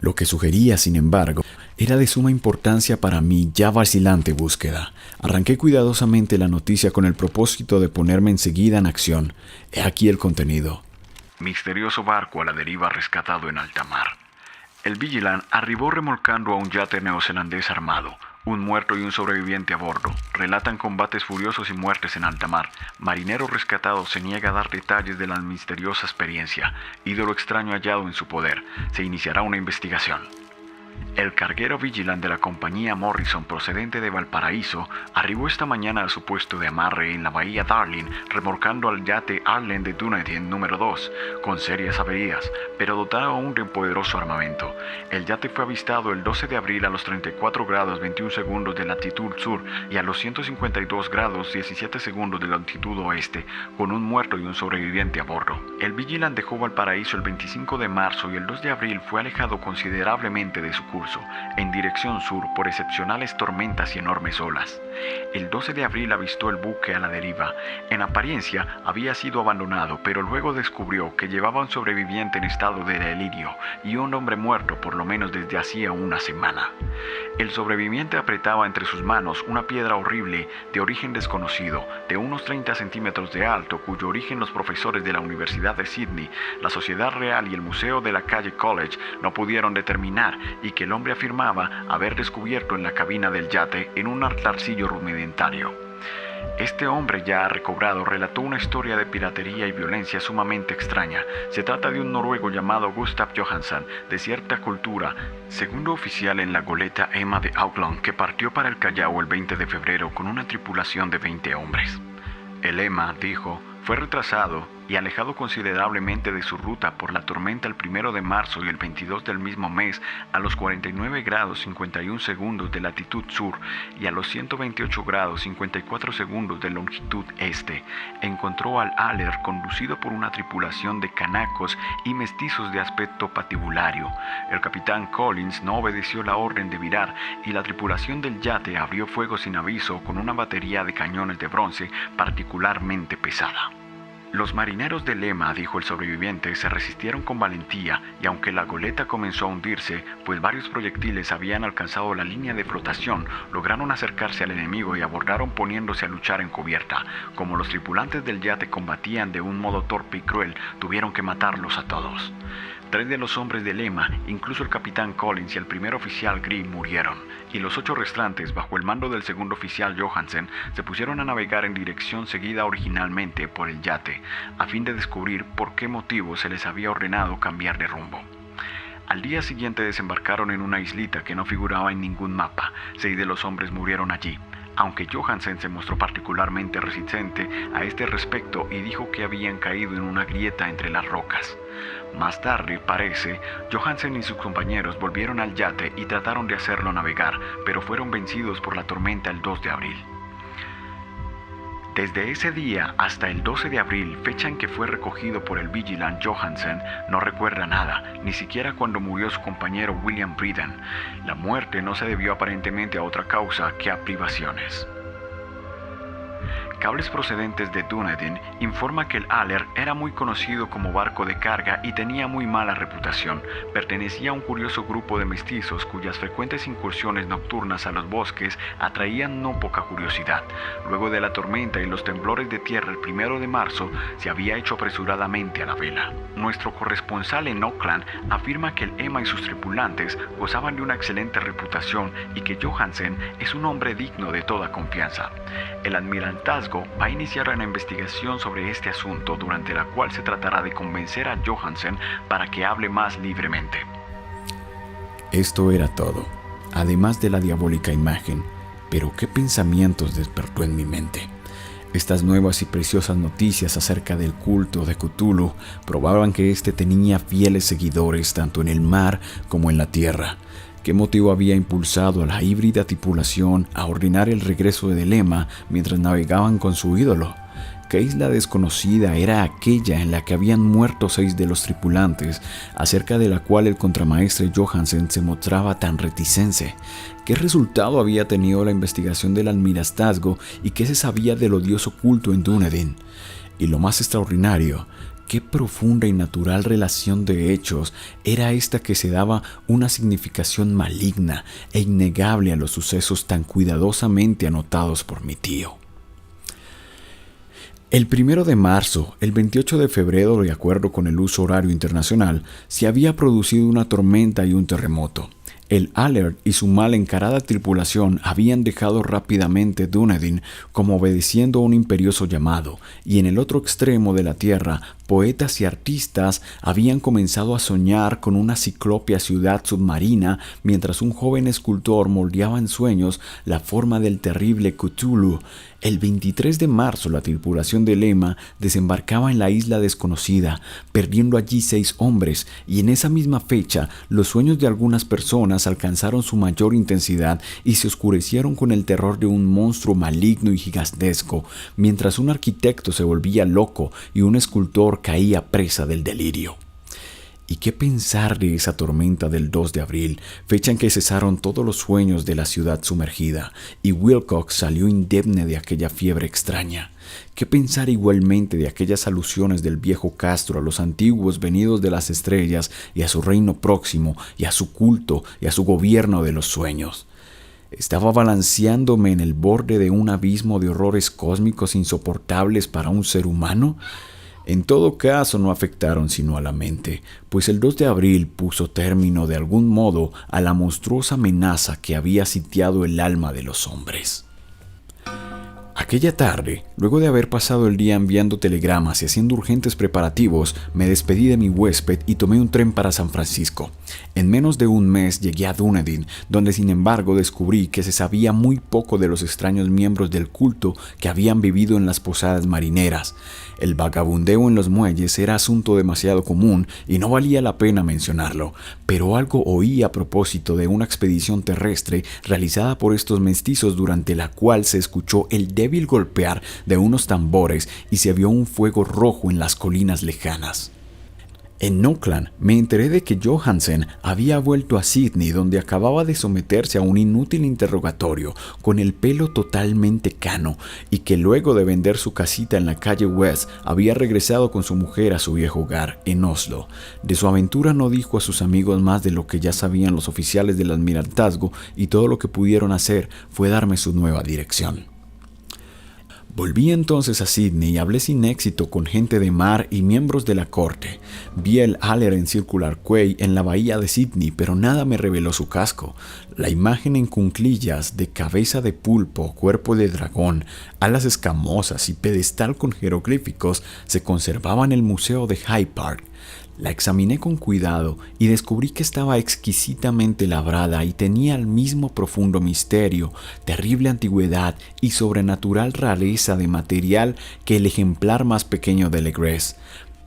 Lo que sugería, sin embargo, era de suma importancia para mi ya vacilante búsqueda. Arranqué cuidadosamente la noticia con el propósito de ponerme enseguida en acción. He aquí el contenido. Misterioso barco a la deriva rescatado en alta mar. El Vigilant arribó remolcando a un yate neozelandés armado. Un muerto y un sobreviviente a bordo. Relatan combates furiosos y muertes en alta mar. Marinero rescatado se niega a dar detalles de la misteriosa experiencia. Ídolo extraño hallado en su poder. Se iniciará una investigación. El carguero Vigilant de la compañía Morrison procedente de Valparaíso arribó esta mañana a su puesto de amarre en la bahía Darling remolcando al yate Arlen de Dunedin número 2 con serias averías, pero dotado aún de un poderoso armamento. El yate fue avistado el 12 de abril a los 34 grados 21 segundos de latitud sur y a los 152 grados 17 segundos de latitud oeste, con un muerto y un sobreviviente a bordo. El Vigilant dejó Valparaíso el 25 de marzo y el 2 de abril fue alejado considerablemente de su curso, en dirección sur por excepcionales tormentas y enormes olas. El 12 de abril avistó el buque a la deriva. En apariencia había sido abandonado, pero luego descubrió que llevaba un sobreviviente en estado de delirio y un hombre muerto por lo menos desde hacía una semana. El sobreviviente apretaba entre sus manos una piedra horrible de origen desconocido, de unos 30 centímetros de alto, cuyo origen los profesores de la Universidad de Sydney, la Sociedad Real y el Museo de la Calle College no pudieron determinar, y que el hombre afirmaba haber descubierto en la cabina del yate en un altarcillo rudimentario. Este hombre ya recobrado relató una historia de piratería y violencia sumamente extraña. Se trata de un noruego llamado Gustav Johansson, de cierta cultura, segundo oficial en la goleta Emma de Auckland, que partió para el Callao el 20 de febrero con una tripulación de 20 hombres. El Emma, dijo, fue retrasado y alejado considerablemente de su ruta por la tormenta el 1 de marzo y el 22 del mismo mes a los 49 grados 51 segundos de latitud sur y a los 128 grados 54 segundos de longitud este. Encontró al Aller conducido por una tripulación de canacos y mestizos de aspecto patibulario. El capitán Collins no obedeció la orden de virar y la tripulación del yate abrió fuego sin aviso con una batería de cañones de bronce particularmente pesada. Los marineros de Lema, dijo el sobreviviente, se resistieron con valentía y aunque la goleta comenzó a hundirse, pues varios proyectiles habían alcanzado la línea de flotación, lograron acercarse al enemigo y abordaron poniéndose a luchar en cubierta. Como los tripulantes del yate combatían de un modo torpe y cruel, tuvieron que matarlos a todos. 3 de los hombres de Lema, incluso el capitán Collins y el primer oficial Green, murieron, y los 8 restantes, bajo el mando del segundo oficial Johansen, se pusieron a navegar en dirección seguida originalmente por el yate, a fin de descubrir por qué motivo se les había ordenado cambiar de rumbo. Al día siguiente desembarcaron en una islita que no figuraba en ningún mapa. 6 de los hombres murieron allí, aunque Johansen se mostró particularmente resistente a este respecto y dijo que habían caído en una grieta entre las rocas. Más tarde, parece, Johansen y sus compañeros volvieron al yate y trataron de hacerlo navegar, pero fueron vencidos por la tormenta el 2 de abril. Desde ese día hasta el 12 de abril, fecha en que fue recogido por el Vigilant, Johansen no recuerda nada, ni siquiera cuando murió su compañero William Breeden. La muerte no se debió aparentemente a otra causa que a privaciones. Cables procedentes de Dunedin informa que el Alert era muy conocido como barco de carga y tenía muy mala reputación. Pertenecía a un curioso grupo de mestizos cuyas frecuentes incursiones nocturnas a los bosques atraían no poca curiosidad. Luego de la tormenta y los temblores de tierra el 1 de marzo, se había hecho apresuradamente a la vela. Nuestro corresponsal en Auckland afirma que el Emma y sus tripulantes gozaban de una excelente reputación y que Johansen es un hombre digno de toda confianza. El almirantazgo va a iniciar una investigación sobre este asunto, durante la cual se tratará de convencer a Johansen para que hable más libremente. Esto era todo, además de la diabólica imagen. Pero ¿qué pensamientos despertó en mi mente? Estas nuevas y preciosas noticias acerca del culto de Cthulhu probaban que éste tenía fieles seguidores tanto en el mar como en la tierra. ¿Qué motivo había impulsado a la híbrida tripulación a ordenar el regreso de Lema mientras navegaban con su ídolo? ¿Qué isla desconocida era aquella en la que habían muerto 6 de los tripulantes, acerca de la cual el contramaestre Johansen se mostraba tan reticente? ¿Qué resultado había tenido la investigación del almirantazgo y qué se sabía del odioso culto en Dunedin? Y lo más extraordinario, qué profunda y natural relación de hechos era esta que se daba una significación maligna e innegable a los sucesos tan cuidadosamente anotados por mi tío. El 1 de marzo, el 28 de febrero, de acuerdo con el uso horario internacional, se había producido una tormenta y un terremoto. El Alert y su mal encarada tripulación habían dejado rápidamente Dunedin como obedeciendo a un imperioso llamado, y en el otro extremo de la tierra, poetas y artistas habían comenzado a soñar con una ciclópea ciudad submarina, mientras un joven escultor moldeaba en sueños la forma del terrible Cthulhu. El 23 de marzo, la tripulación de Lema desembarcaba en la isla desconocida, perdiendo allí 6 hombres, y en esa misma fecha, los sueños de algunas personas alcanzaron su mayor intensidad y se oscurecieron con el terror de un monstruo maligno y gigantesco, mientras un arquitecto se volvía loco y un escultor caía presa del delirio. ¿Y qué pensar de esa tormenta del 2 de abril, fecha en que cesaron todos los sueños de la ciudad sumergida, y Wilcox salió indemne de aquella fiebre extraña? ¿Qué pensar igualmente de aquellas alusiones del viejo Castro a los antiguos venidos de las estrellas y a su reino próximo, y a su culto y a su gobierno de los sueños? ¿Estaba balanceándome en el borde de un abismo de horrores cósmicos insoportables para un ser humano? En todo caso, no afectaron sino a la mente, pues el 2 de abril puso término de algún modo a la monstruosa amenaza que había sitiado el alma de los hombres. Aquella tarde, luego de haber pasado el día enviando telegramas y haciendo urgentes preparativos, me despedí de mi huésped y tomé un tren para San Francisco. En menos de un mes llegué a Dunedin, donde sin embargo descubrí que se sabía muy poco de los extraños miembros del culto que habían vivido en las posadas marineras. El vagabundeo en los muelles era asunto demasiado común y no valía la pena mencionarlo, pero algo oí a propósito de una expedición terrestre realizada por estos mestizos, durante la cual se escuchó el débil golpear de unos tambores y se vio un fuego rojo en las colinas lejanas. En Auckland me enteré de que Johansen había vuelto a Sydney, donde acababa de someterse a un inútil interrogatorio con el pelo totalmente cano, y que luego de vender su casita en la calle West había regresado con su mujer a su viejo hogar en Oslo. De su aventura no dijo a sus amigos más de lo que ya sabían los oficiales del almirantazgo, y todo lo que pudieron hacer fue darme su nueva dirección. Volví entonces a Sydney y hablé sin éxito con gente de mar y miembros de la corte. Vi el Aller en Circular Quay en la bahía de Sydney, pero nada me reveló su casco. La imagen en cunclillas de cabeza de pulpo, cuerpo de dragón, alas escamosas y pedestal con jeroglíficos se conservaba en el Museo de Hyde Park. La examiné con cuidado y descubrí que estaba exquisitamente labrada y tenía el mismo profundo misterio, terrible antigüedad y sobrenatural rareza de material que el ejemplar más pequeño de Legres.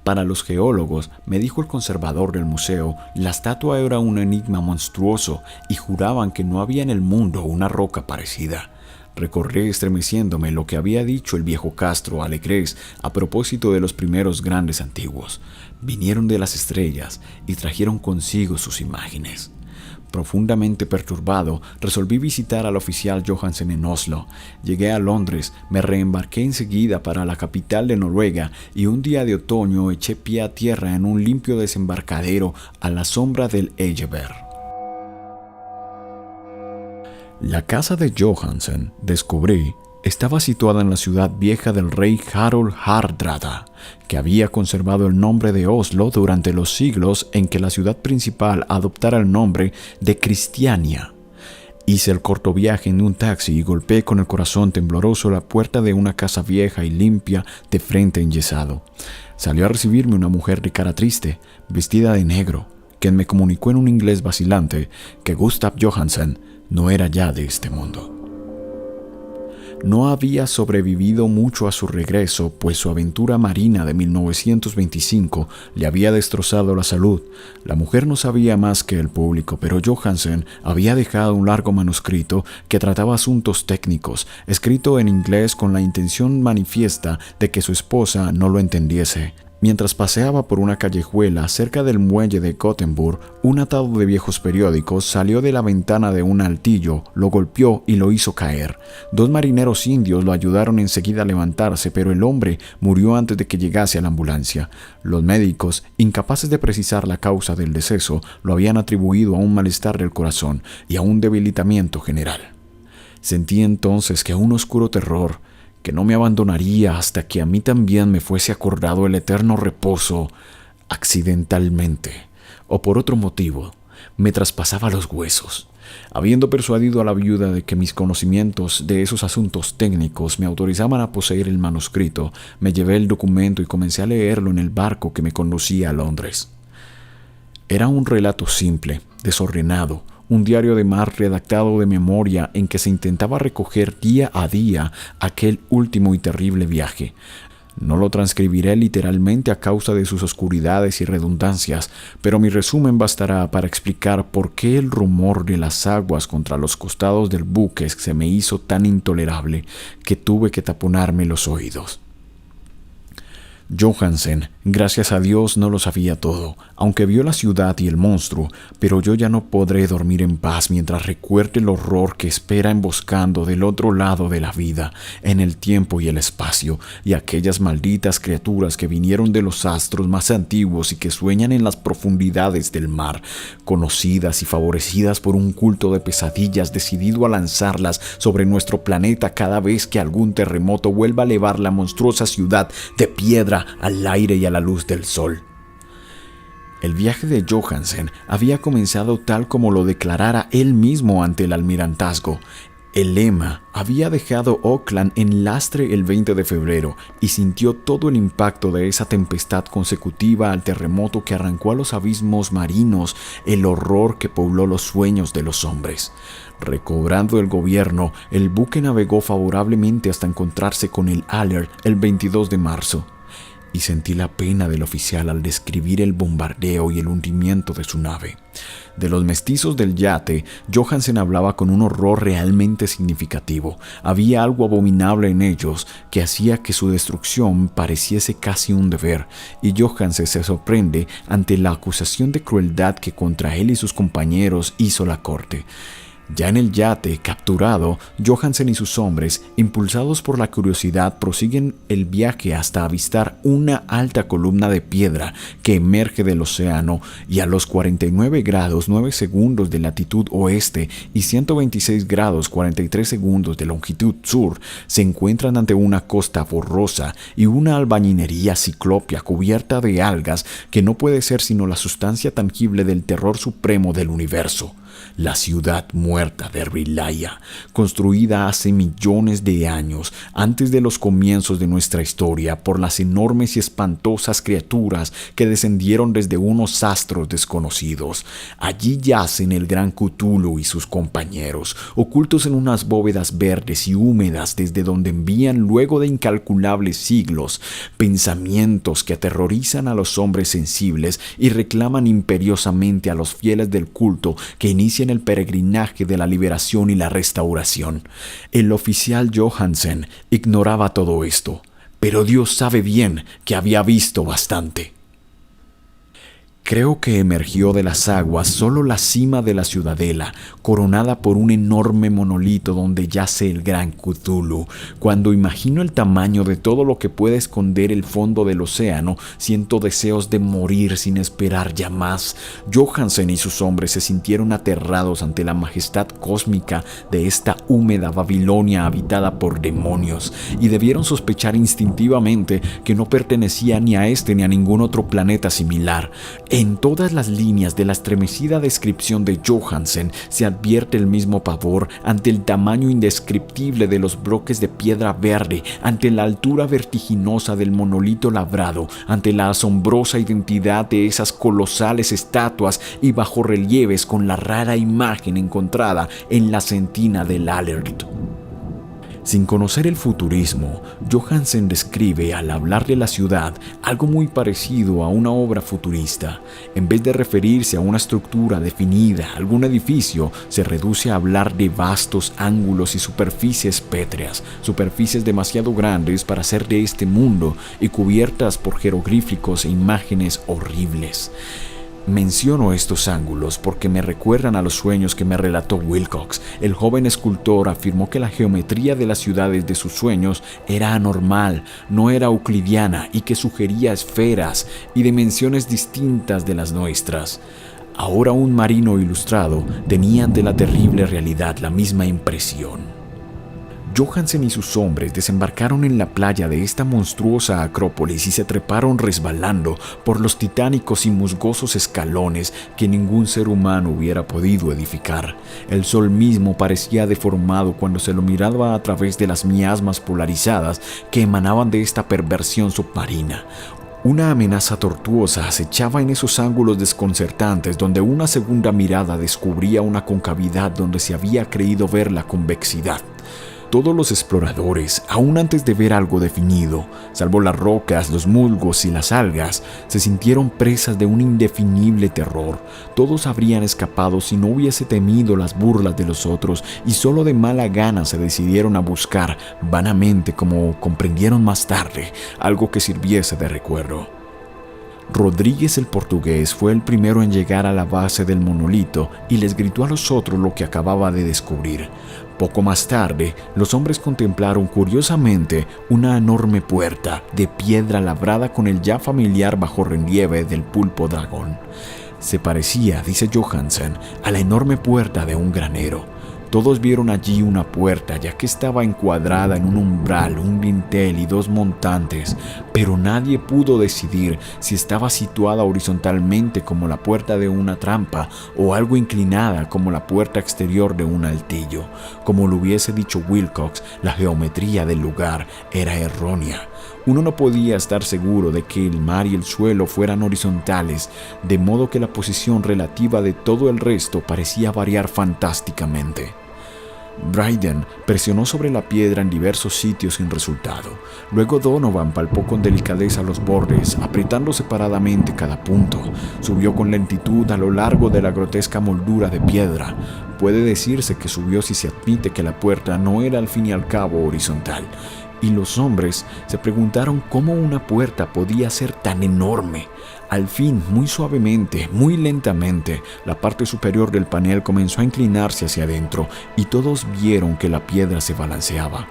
Para los geólogos, me dijo el conservador del museo, la estatua era un enigma monstruoso y juraban que no había en el mundo una roca parecida. Recordé estremeciéndome lo que había dicho el viejo Castro a Legres a propósito de los primeros grandes antiguos. Vinieron de las estrellas y trajeron consigo sus imágenes. Profundamente perturbado, resolví visitar al oficial Johansen en Oslo. Llegué a Londres, me reembarqué enseguida para la capital de Noruega y un día de otoño eché pie a tierra en un limpio desembarcadero a la sombra del Egeberg. La casa de Johansen, descubrí, estaba situada en la ciudad vieja del rey Harald Hardrada, que había conservado el nombre de Oslo durante los siglos en que la ciudad principal adoptara el nombre de Cristiania. Hice el corto viaje en un taxi y golpeé con el corazón tembloroso la puerta de una casa vieja y limpia de frente enyesado. Salió a recibirme una mujer de cara triste, vestida de negro, quien me comunicó en un inglés vacilante que Gustav Johansen no era ya de este mundo. No había sobrevivido mucho a su regreso, pues su aventura marina de 1925 le había destrozado la salud. La mujer no sabía más que el público, pero Johansen había dejado un largo manuscrito que trataba asuntos técnicos, escrito en inglés con la intención manifiesta de que su esposa no lo entendiese. Mientras paseaba por una callejuela cerca del muelle de Gothenburg, un atado de viejos periódicos salió de la ventana de un altillo, lo golpeó y lo hizo caer. 2 marineros indios lo ayudaron enseguida a levantarse, pero el hombre murió antes de que llegase a la ambulancia. Los médicos, incapaces de precisar la causa del deceso, lo habían atribuido a un malestar del corazón y a un debilitamiento general. Sentí entonces que un oscuro terror, que no me abandonaría hasta que a mí también me fuese acordado el eterno reposo, accidentalmente o por otro motivo, me traspasaba los huesos. Habiendo persuadido a la viuda de que mis conocimientos de esos asuntos técnicos me autorizaban a poseer el manuscrito, me llevé el documento y comencé a leerlo en el barco que me conducía a Londres. Era un relato simple, desordenado, un diario de mar redactado de memoria en que se intentaba recoger día a día aquel último y terrible viaje. No lo transcribiré literalmente a causa de sus oscuridades y redundancias, pero mi resumen bastará para explicar por qué el rumor de las aguas contra los costados del buque se me hizo tan intolerable que tuve que taponarme los oídos. Johansen, gracias a Dios, no lo sabía todo, aunque vio la ciudad y el monstruo, pero yo ya no podré dormir en paz mientras recuerde el horror que espera emboscando del otro lado de la vida, en el tiempo y el espacio, y aquellas malditas criaturas que vinieron de los astros más antiguos y que sueñan en las profundidades del mar, conocidas y favorecidas por un culto de pesadillas decidido a lanzarlas sobre nuestro planeta cada vez que algún terremoto vuelva a elevar la monstruosa ciudad de piedra al aire y a la luz del sol. El viaje de Johansen había comenzado tal como lo declarara él mismo ante el almirantazgo. El Emma había dejado Auckland en lastre el 20 de febrero y sintió todo el impacto de esa tempestad consecutiva al terremoto que arrancó a los abismos marinos el horror que pobló los sueños de los hombres. Recobrando el gobierno, el buque navegó favorablemente hasta encontrarse con el Aller el 22 de marzo. Y sentí la pena del oficial al describir el bombardeo y el hundimiento de su nave. De los mestizos del yate, Johansen hablaba con un horror realmente significativo. Había algo abominable en ellos que hacía que su destrucción pareciese casi un deber, y Johansen se sorprende ante la acusación de crueldad que contra él y sus compañeros hizo la corte. Ya en el yate, capturado, Johansen y sus hombres, impulsados por la curiosidad, prosiguen el viaje hasta avistar una alta columna de piedra que emerge del océano y a los 49 grados 9 segundos de latitud oeste y 126 grados 43 segundos de longitud sur, se encuentran ante una costa borrosa y una albañilería ciclópea cubierta de algas que no puede ser sino la sustancia tangible del terror supremo del universo. La ciudad muerta de Rilaya, construida hace millones de años antes de los comienzos de nuestra historia por las enormes y espantosas criaturas que descendieron desde unos astros desconocidos. Allí yacen el gran Cthulhu y sus compañeros, ocultos en unas bóvedas verdes y húmedas desde donde envían luego de incalculables siglos pensamientos que aterrorizan a los hombres sensibles y reclaman imperiosamente a los fieles del culto que inician el peregrinaje de la liberación y la restauración. El oficial Johansen ignoraba todo esto, pero Dios sabe bien que había visto bastante. Creo que emergió de las aguas solo la cima de la ciudadela, coronada por un enorme monolito donde yace el gran Cthulhu. Cuando imagino el tamaño de todo lo que puede esconder el fondo del océano, siento deseos de morir sin esperar ya más. Johansen y sus hombres se sintieron aterrados ante la majestad cósmica de esta húmeda Babilonia habitada por demonios, y debieron sospechar instintivamente que no pertenecía ni a este ni a ningún otro planeta similar. En todas las líneas de la estremecida descripción de Johansen se advierte el mismo pavor ante el tamaño indescriptible de los bloques de piedra verde, ante la altura vertiginosa del monolito labrado, ante la asombrosa identidad de esas colosales estatuas y bajorrelieves con la rara imagen encontrada en la sentina del Alert. Sin conocer el futurismo, Johansen describe al hablar de la ciudad algo muy parecido a una obra futurista. En vez de referirse a una estructura definida, algún edificio, se reduce a hablar de vastos ángulos y superficies pétreas, superficies demasiado grandes para ser de este mundo y cubiertas por jeroglíficos e imágenes horribles. Menciono estos ángulos porque me recuerdan a los sueños que me relató Wilcox. El joven escultor afirmó que la geometría de las ciudades de sus sueños era anormal, no era euclidiana y que sugería esferas y dimensiones distintas de las nuestras. Ahora un marino ilustrado tenía ante la terrible realidad la misma impresión. Johansen y sus hombres desembarcaron en la playa de esta monstruosa acrópolis y se treparon resbalando por los titánicos y musgosos escalones que ningún ser humano hubiera podido edificar. El sol mismo parecía deformado cuando se lo miraba a través de las miasmas polarizadas que emanaban de esta perversión submarina. Una amenaza tortuosa acechaba en esos ángulos desconcertantes donde una segunda mirada descubría una concavidad donde se había creído ver la convexidad. Todos los exploradores, aún antes de ver algo definido, salvo las rocas, los musgos y las algas, se sintieron presas de un indefinible terror. Todos habrían escapado si no hubiese temido las burlas de los otros y solo de mala gana se decidieron a buscar, vanamente como comprendieron más tarde, algo que sirviese de recuerdo. Rodríguez el portugués fue el primero en llegar a la base del monolito y les gritó a los otros lo que acababa de descubrir. Poco más tarde, los hombres contemplaron curiosamente una enorme puerta de piedra labrada con el ya familiar bajorrelieve del pulpo dragón. Se parecía, dice Johansen, a la enorme puerta de un granero. Todos vieron allí una puerta, ya que estaba encuadrada en un umbral, un dintel y dos montantes, pero nadie pudo decidir si estaba situada horizontalmente como la puerta de una trampa o algo inclinada como la puerta exterior de un altillo. Como lo hubiese dicho Wilcox, la geometría del lugar era errónea. Uno no podía estar seguro de que el mar y el suelo fueran horizontales, de modo que la posición relativa de todo el resto parecía variar fantásticamente. Bryden presionó sobre la piedra en diversos sitios sin resultado. Luego Donovan palpó con delicadeza los bordes, apretando separadamente cada punto. Subió con lentitud a lo largo de la grotesca moldura de piedra. Puede decirse que subió si se admite que la puerta no era al fin y al cabo horizontal. y los hombres se preguntaron cómo una puerta podía ser tan enorme. Al fin, muy suavemente, muy lentamente, la parte superior del panel comenzó a inclinarse hacia adentro y todos vieron que la piedra se balanceaba.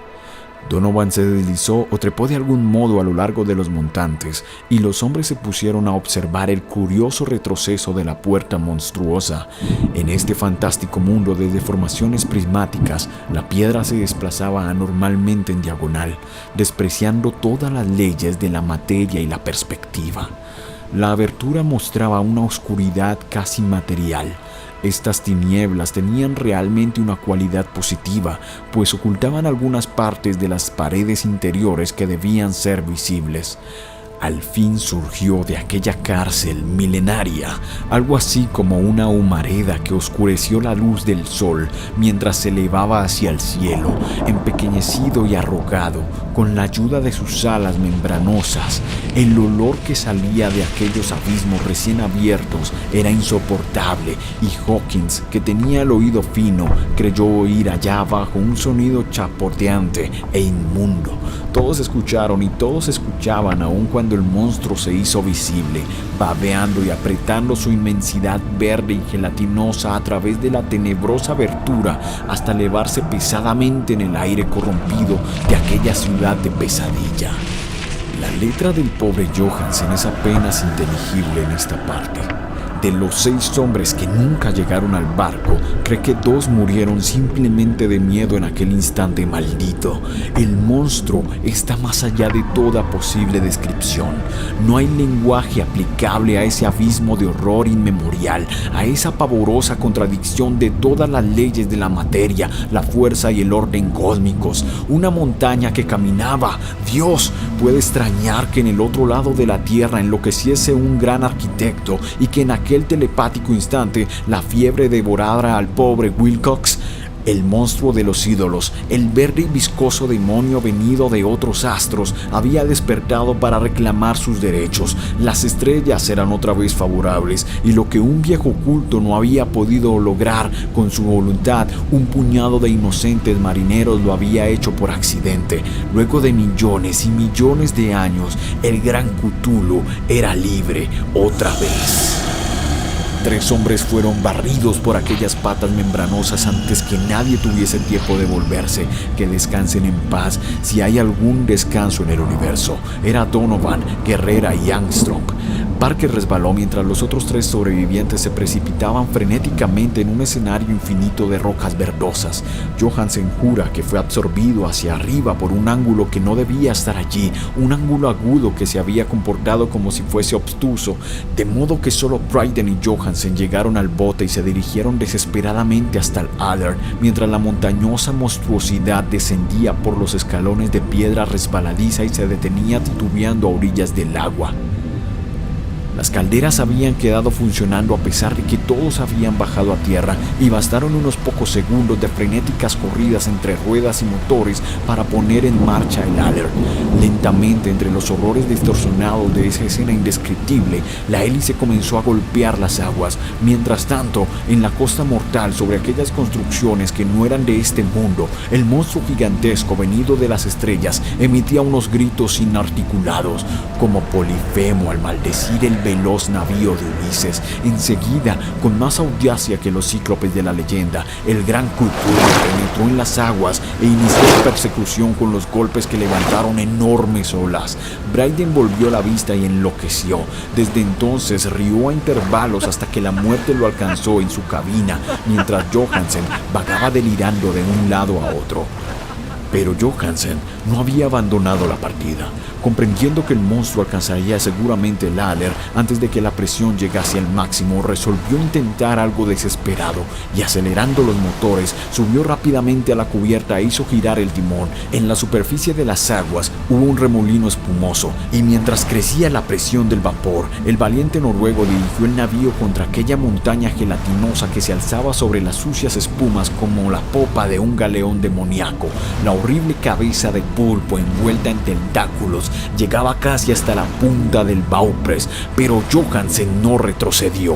Donovan se deslizó o trepó de algún modo a lo largo de los montantes y los hombres se pusieron a observar el curioso retroceso de la puerta monstruosa. En este fantástico mundo de deformaciones prismáticas, la piedra se desplazaba anormalmente en diagonal, despreciando todas las leyes de la materia y la perspectiva. La abertura mostraba una oscuridad casi material. Estas tinieblas tenían realmente una cualidad positiva, pues ocultaban algunas partes de las paredes interiores que debían ser visibles. Al fin surgió de aquella cárcel milenaria algo así como una humareda que oscureció la luz del sol mientras se elevaba hacia el cielo, empequeñecido y arrugado, con la ayuda de sus alas membranosas. El olor que salía de aquellos abismos recién abiertos era insoportable y Hawkins, que tenía el oído fino, creyó oír allá abajo un sonido chapoteante e inmundo. Todos escucharon y todos escuchaban aun cuando el monstruo se hizo visible, babeando y apretando su inmensidad verde y gelatinosa a través de la tenebrosa abertura hasta elevarse pesadamente en el aire corrompido de aquella ciudad de pesadilla. La letra del pobre Johansen es apenas inteligible en esta parte. De los 6 hombres que nunca llegaron al barco, cree que 2 murieron simplemente de miedo en aquel instante maldito. El monstruo está más allá de toda posible descripción. No hay lenguaje aplicable a ese abismo de horror inmemorial, a esa pavorosa contradicción de todas las leyes de la materia, la fuerza y el orden cósmicos. Una montaña que caminaba. Dios, puede extrañar que en el otro lado de la tierra enloqueciese un gran arquitecto y que en aquel telepático instante la fiebre devorara al pobre Wilcox. El monstruo de los ídolos, el verde y viscoso demonio venido de otros astros, había despertado para reclamar sus derechos. Las estrellas eran otra vez favorables, y lo que un viejo culto no había podido lograr con su voluntad, un puñado de inocentes marineros lo había hecho por accidente. Luego de millones y millones de años, el gran Cthulhu era libre otra vez. 3 hombres fueron barridos por aquellas patas membranosas antes que nadie tuviese tiempo de volverse. Que descansen en paz si hay algún descanso en el universo. Era Donovan, Guerrera y Armstrong. Parker resbaló mientras los otros 3 sobrevivientes se precipitaban frenéticamente en un escenario infinito de rocas verdosas. Johansen jura que fue absorbido hacia arriba por un ángulo que no debía estar allí, un ángulo agudo que se había comportado como si fuese obtuso, de modo que solo Bryden y Johansen llegaron al bote y se dirigieron desesperadamente hasta el Adler, mientras la montañosa monstruosidad descendía por los escalones de piedra resbaladiza y se detenía titubeando a orillas del agua. Las calderas habían quedado funcionando a pesar de que todos habían bajado a tierra y bastaron unos pocos segundos de frenéticas corridas entre ruedas y motores para poner en marcha el Adler. Lentamente, entre los horrores distorsionados de esa escena indescriptible, la hélice comenzó a golpear las aguas. Mientras tanto, en la costa mortal, sobre aquellas construcciones que no eran de este mundo, el monstruo gigantesco venido de las estrellas emitía unos gritos inarticulados, como Polifemo al maldecir el veloz navío de Ulises. Enseguida, con más audacia que los cíclopes de la leyenda, el gran Cthulhu penetró en las aguas e inició la persecución con los golpes que levantaron enormes olas. Bryden volvió la vista y enloqueció. Desde entonces rió a intervalos hasta que la muerte lo alcanzó en su cabina, mientras Johansen vagaba delirando de un lado a otro. Pero Johansen no había abandonado la partida. Comprendiendo que el monstruo alcanzaría seguramente el Adler antes de que la presión llegase al máximo, resolvió intentar algo desesperado y, acelerando los motores, subió rápidamente a la cubierta e hizo girar el timón. En la superficie de las aguas hubo un remolino espumoso y mientras crecía la presión del vapor, el valiente noruego dirigió el navío contra aquella montaña gelatinosa que se alzaba sobre las sucias espumas como la popa de un galeón demoníaco. La horrible cabeza de pulpo envuelta en tentáculos llegaba casi hasta la punta del baupress, pero Johansen no retrocedió.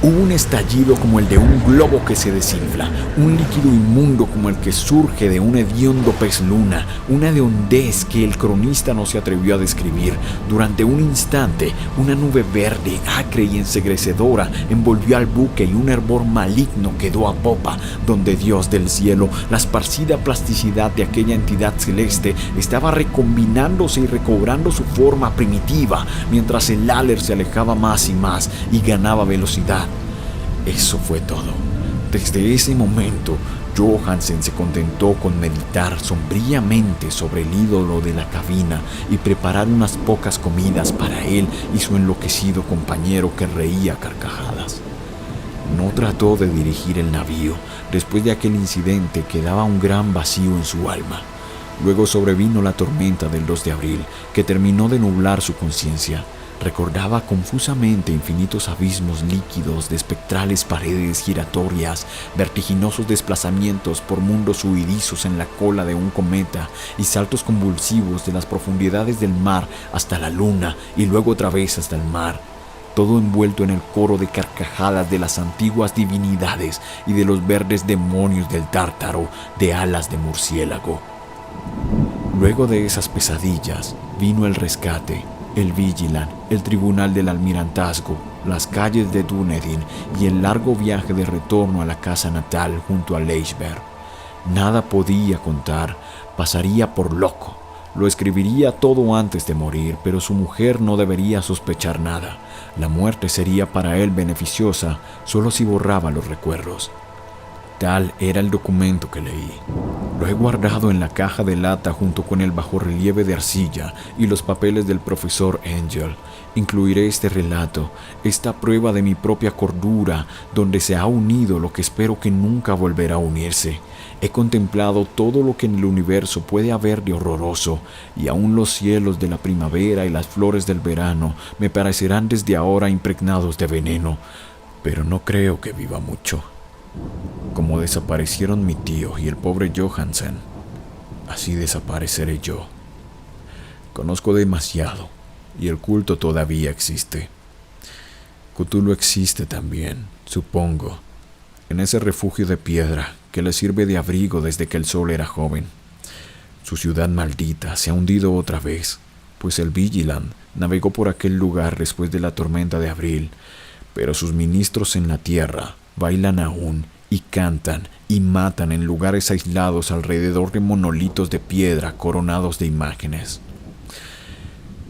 Hubo un estallido como el de un globo que se desinfla, un líquido inmundo como el que surge de un hediondo pez luna, una hediondez que el cronista no se atrevió a describir. Durante un instante, una nube verde, acre y ensegrecedora envolvió al buque y un hervor maligno quedó a popa, donde Dios del cielo, la esparcida plasticidad de aquella entidad celeste, estaba recombinándose y recobrando su forma primitiva, mientras el Aller se alejaba más y más y ganaba velocidad. Eso fue todo. Desde ese momento, Johansen se contentó con meditar sombríamente sobre el ídolo de la cabina y preparar unas pocas comidas para él y su enloquecido compañero que reía a carcajadas. No trató de dirigir el navío. Después de aquel incidente quedaba un gran vacío en su alma. Luego sobrevino la tormenta del 2 de abril, que terminó de nublar su conciencia. Recordaba confusamente infinitos abismos líquidos de espectrales paredes giratorias, vertiginosos desplazamientos por mundos huidizos en la cola de un cometa y saltos convulsivos de las profundidades del mar hasta la luna y luego otra vez hasta el mar. Todo envuelto en el coro de carcajadas de las antiguas divinidades y de los verdes demonios del Tártaro de alas de murciélago. Luego de esas pesadillas vino el rescate, el Vigilant, el tribunal del almirantazgo, las calles de Dunedin y el largo viaje de retorno a la casa natal junto a Leichberg. Nada podía contar, pasaría por loco. Lo escribiría todo antes de morir, pero su mujer no debería sospechar nada. La muerte sería para él beneficiosa solo si borraba los recuerdos. Tal era el documento que leí. Lo he guardado en la caja de lata junto con el bajorrelieve de arcilla y los papeles del profesor Angel. Incluiré este relato, esta prueba de mi propia cordura, donde se ha unido lo que espero que nunca volverá a unirse. He contemplado todo lo que en el universo puede haber de horroroso, y aún los cielos de la primavera y las flores del verano me parecerán desde ahora impregnados de veneno, pero no creo que viva mucho. Como desaparecieron mi tío y el pobre Johansen, así desapareceré yo. Conozco demasiado y el culto todavía existe. Cthulhu existe también, supongo, en ese refugio de piedra que le sirve de abrigo desde que el sol era joven. Su ciudad maldita se ha hundido otra vez, pues el Vigilant navegó por aquel lugar después de la tormenta de abril, pero sus ministros en la tierra bailan aún y cantan y matan en lugares aislados alrededor de monolitos de piedra coronados de imágenes.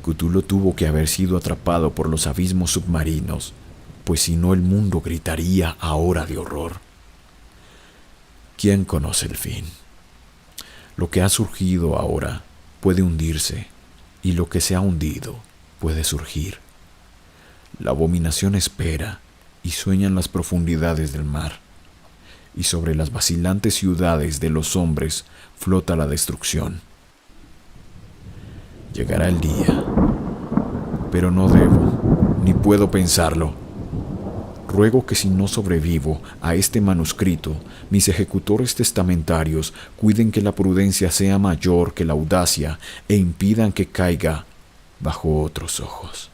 Cthulhu tuvo que haber sido atrapado por los abismos submarinos, pues si no el mundo gritaría ahora de horror. ¿Quién conoce el fin? Lo que ha surgido ahora puede hundirse, y lo que se ha hundido puede surgir. La abominación espera y sueña en las profundidades del mar, y sobre las vacilantes ciudades de los hombres flota la destrucción. Llegará el día, pero no debo, ni puedo pensarlo. Ruego que si no sobrevivo a este manuscrito, mis ejecutores testamentarios cuiden que la prudencia sea mayor que la audacia e impidan que caiga bajo otros ojos.